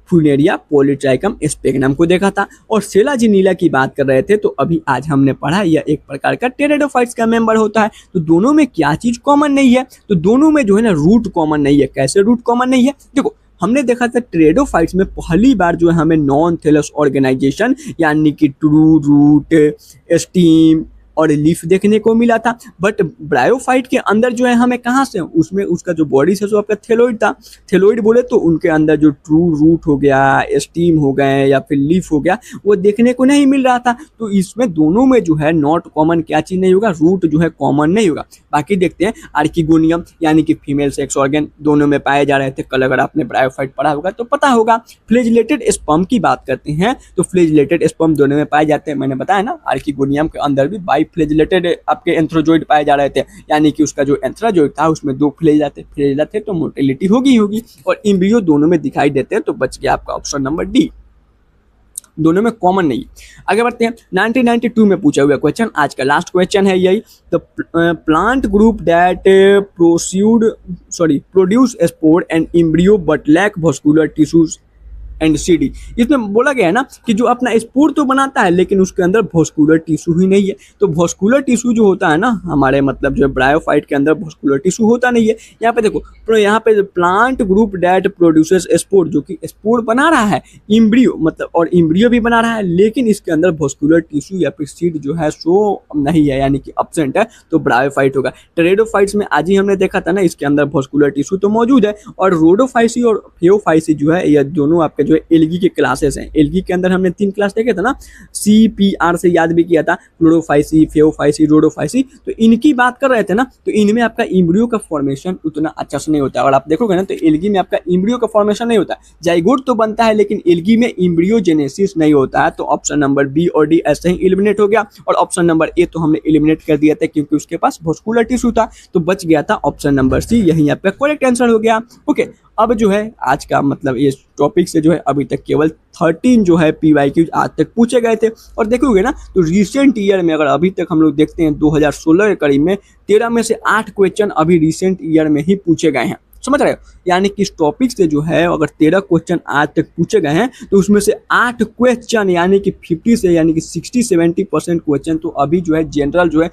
Funaria, Polytrichum, sphagnum को देखा था। और सेलाजिनिला की बात कर रहे थे तो अभी आज हमने पढ़ा यह एक प्रकार का टेरिडोफाइट्स का मेंबर होता है। तो दोनों में क्या चीज कॉमन नहीं है, तो दोनों में जो है ना रूट कॉमन नहीं है। कैसे रूट कॉमन नहीं है, देखो हमने देखा था टेरिडोफाइट्स में पहली बार जो है हमें नॉन थैलस ऑर्गेनाइजेशन यानी कि ट्रू रूट, स्टीम और लीफ देखने को मिला था। बट ब्रायोफाइट के अंदर जो है हमें कहाँ से, उसमें उसका जो बॉडी से जो आपका थैलोइड था, थैलोइड बोले तो उनके अंदर जो ट्रू रूट हो गया, स्टीम हो गए या फिर लीफ हो गया, वो देखने को नहीं मिल रहा था। तो इसमें दोनों में जो है नॉट कॉमन क्या चीज नहीं होगा, रूट जो है कॉमन नहीं होगा। बाकी देखते हैं आर्किगोनियम यानी कि फीमेल सेक्स ऑर्गन दोनों में पाए जा रहे थे। कल अगर आपने ब्रायोफाइट पढ़ा होगा तो पता होगा। फ्लेजिलेटेड स्पर्म की बात करते हैं तो फ्लेजिलेटेड स्पर्म दोनों में पाए जाते हैं। मैंने बताया ना आर्किगोनियम के अंदर भी फ्लेजिलेटेड आपके एंथ्रोजोइड पाए जा रहे थे, यानी कि उसका जो एंथ्रोजोइड था उसमें दो फ्लेजिला थे, तो मोटिलिटी होगी। और एम्ब्रियो दोनों में दिखाई देते हैं, तो बच गया आपका ऑप्शन नंबर डी, दोनों में कॉमन नहीं। आगे बढ़ते हैं 1992 में पूछा हुआ क्वेश्चन, आज का लास्ट क्वेश्चन है यही। The plant group that produce spore and embryo but lack vascular tissues and seeds. इसमें बोला गया है ना कि जो अपना स्पोर तो बनाता है लेकिन उसके अंदर वस्कुलर टिश्यू ही नहीं है। तो वस्कुलर टिश्यू जो होता है ना हमारे मतलब जो ब्रायोफाइट के अंदर वस्कुलर टिश्यू होता नहीं है। यहाँ पे देखो, तो यहाँ पे plant group that produces spore, जो कि स्पोर बना रहा है, इम्ब्रियो मतलब और इम्ब्रियो भी बना रहा है, लेकिन इसके अंदर वस्कुलर टिश्यू या फिर सीड जो है सो नहीं है, यानी कि एब्सेंट है, तो ब्रायोफाइट होगा। टेरिडोफाइट्स में आज ही हमने देखा था ना, इसके अंदर वस्कुलर टिश्यू तो मौजूद है। और रोडोफाइसी और थियोफाइसी जो है, ये दोनों आपके आपके जो है एलगी के क्लासेस हैं। एलगी के अंदर हमने 3 क्लास देखे थे ना, CPR से याद भी किया था, क्लोरोफाइसी, फेओफाइसी, रोडोफाइसी। तो इनकी बात कर रहे थे ना, तो इनमें आपका एम्ब्रियो का फॉर्मेशन उतना अच्छा से नहीं होता है। और आप देखोगे ना तो एलगी में आपका एम्ब्रियो का फॉर्मेशन नहीं होता, जाइगोट तो बनता है लेकिन एलगी में एम्ब्रियोजेनेसिस नहीं होता है। तो ऑप्शन नंबर बी और डी ऐसे ही एलिमिनेट हो गया, और ऑप्शन नंबर ए तो हमने एलिमिनेट कर दिया था क्योंकि उसके पास वास्कुलर टिश्यू था। तो बच गया था ऑप्शन नंबर सी, यही आपका करेक्ट आंसर हो गया। ओके, अब जो है आज का मतलब इस टॉपिक से जो है अभी तक केवल 13 जो है PYQ आज तक पूछे गए थे। और देखोगे ना तो रिसेंट ईयर में अगर अभी तक हम लोग देखते हैं 2016 के करीब में 13 में से 8 क्वेश्चन अभी रिसेंट ईयर में ही पूछे गए हैं, समझ रहे हो। यानी कि इस टॉपिक से जो है अगर 13 क्वेश्चन आज तक पूछे गए हैं तो उसमें से 8 क्वेश्चन यानी कि 50 से यानी कि 60-70% क्वेश्चन तो अभी जो है जनरल जो है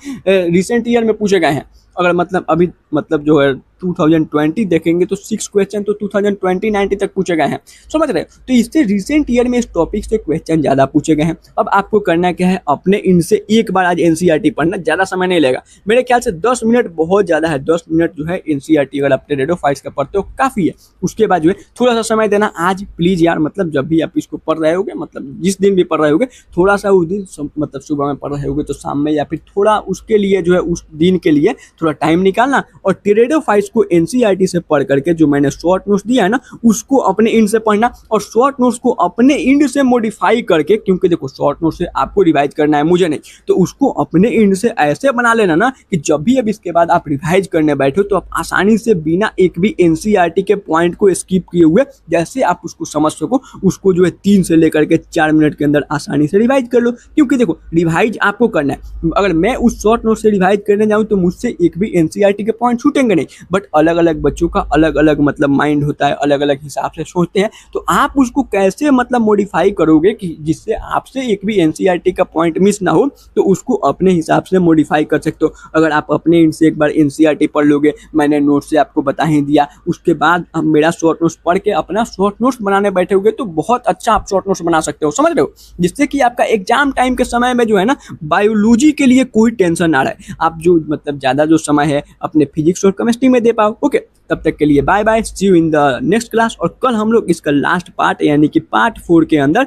रिसेंट ईयर में पूछे गए हैं। अगर मतलब अभी मतलब जो है 2020 देखेंगे तो 6 क्वेश्चन तो 2020-90 तक पूछे गए हैं, समझ रहे हो। तो इससे रिसेंट ईयर में इस टॉपिक से क्वेश्चन ज़्यादा पूछे गए हैं। अब आपको करना क्या है, अपने इनसे एक बार आज NCERT पढ़ना, ज़्यादा समय नहीं लेगा, मेरे ख्याल से 10 मिनट बहुत ज़्यादा है। 10 मिनट जो है NCERT अगर आप टेरेडोफाइट्स का पढ़ते हो काफ़ी है। उसके बाद जो है थोड़ा सा समय देना आज प्लीज़ यार, मतलब जब भी आप इसको पढ़ रहे होगे, मतलब जिस दिन भी पढ़ रहे होगे, थोड़ा सा उस दिन मतलब सुबह में पढ़ रहे होगे तो शाम में, या फिर थोड़ा उसके लिए जो है उस दिन के लिए थोड़ा टाइम निकालना, और टेरेडोफाइट्स को NCERT से पढ़ करके जो मैंने शॉर्ट नोट्स दिया है ना उसको अपने इंड से पढ़ना, और शॉर्ट नोट्स को अपने इंड से मॉडिफाई करके, क्योंकि देखो शॉर्ट नोट्स से आपको रिवाइज करना है, मुझे नहीं, तो उसको अपने इंड से ऐसे बना लेना ना कि जब भी अब इसके बाद आप रिवाइज करने बैठो तो आप आसानी से बिना एक भी NCERT के पॉइंट को स्किप किए हुए जैसे आप उसको समझ सको, उसको जो है 3 से लेकर के 4 मिनट के अंदर आसानी से रिवाइज कर लो। क्योंकि देखो रिवाइज आपको करना है, अगर मैं उस शॉर्ट नोट से रिवाइज करने जाऊँ तो मुझसे एक भी NCERT के पॉइंट छूटेंगे नहीं। बट अलग अलग बच्चों का अलग अलग मतलब माइंड होता है, अलग अलग हिसाब से सोचते हैं, तो आप उसको कैसे मतलब मॉडिफाई करोगे कि जिससे आपसे एक भी NCERT का पॉइंट मिस ना हो, तो उसको अपने हिसाब से मॉडिफाई कर सकते हो। अगर आप अपने इनसे एक बार NCERT पढ़ लोगे, मैंने नोट से आपको बता ही दिया, उसके बाद हम मेरा शॉर्ट नोट्स पढ़ के अपना शॉर्ट नोट्स बनाने बैठोगे तो बहुत अच्छा आप शॉर्ट नोट्स बना सकते हो, समझ रहे हो, जिससे कि आपका एग्जाम टाइम के समय में जो है ना बायोलॉजी के लिए कोई टेंशन ना रहे, आप जो मतलब ज़्यादा जो समय है अपने फिजिक्स और केमिस्ट्री में दे पाओ। ओके, तब तक के लिए bye bye, see you in the next class. और कल हम लोग इसका लास्ट पार्ट यानी कि पार्ट 4 के अंदर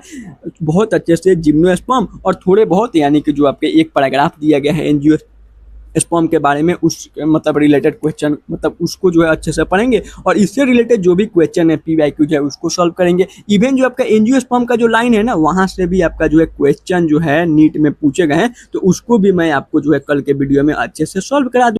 बहुत अच्छे से जिम्नोस्पर्म और थोड़े बहुत यानी कि जो आपके एक पैराग्राफ दिया गया है एंजियोस्पर्म के बारे में, उस मतलब रिलेटेड क्वेश्चन मतलब उसको जो है अच्छे से पढ़ेंगे, और इससे रिलेटेड जो भी क्वेश्चन है PYQ जो है उसको सॉल्व करेंगे। इवन जो आपका एंजियोस्पर्म का जो लाइन है ना वहाँ से भी आपका जो है क्वेश्चन जो है नीट में पूछे गए हैं, तो उसको भी मैं आपको जो है कल के वीडियो में अच्छे से सॉल्व करा दूँ।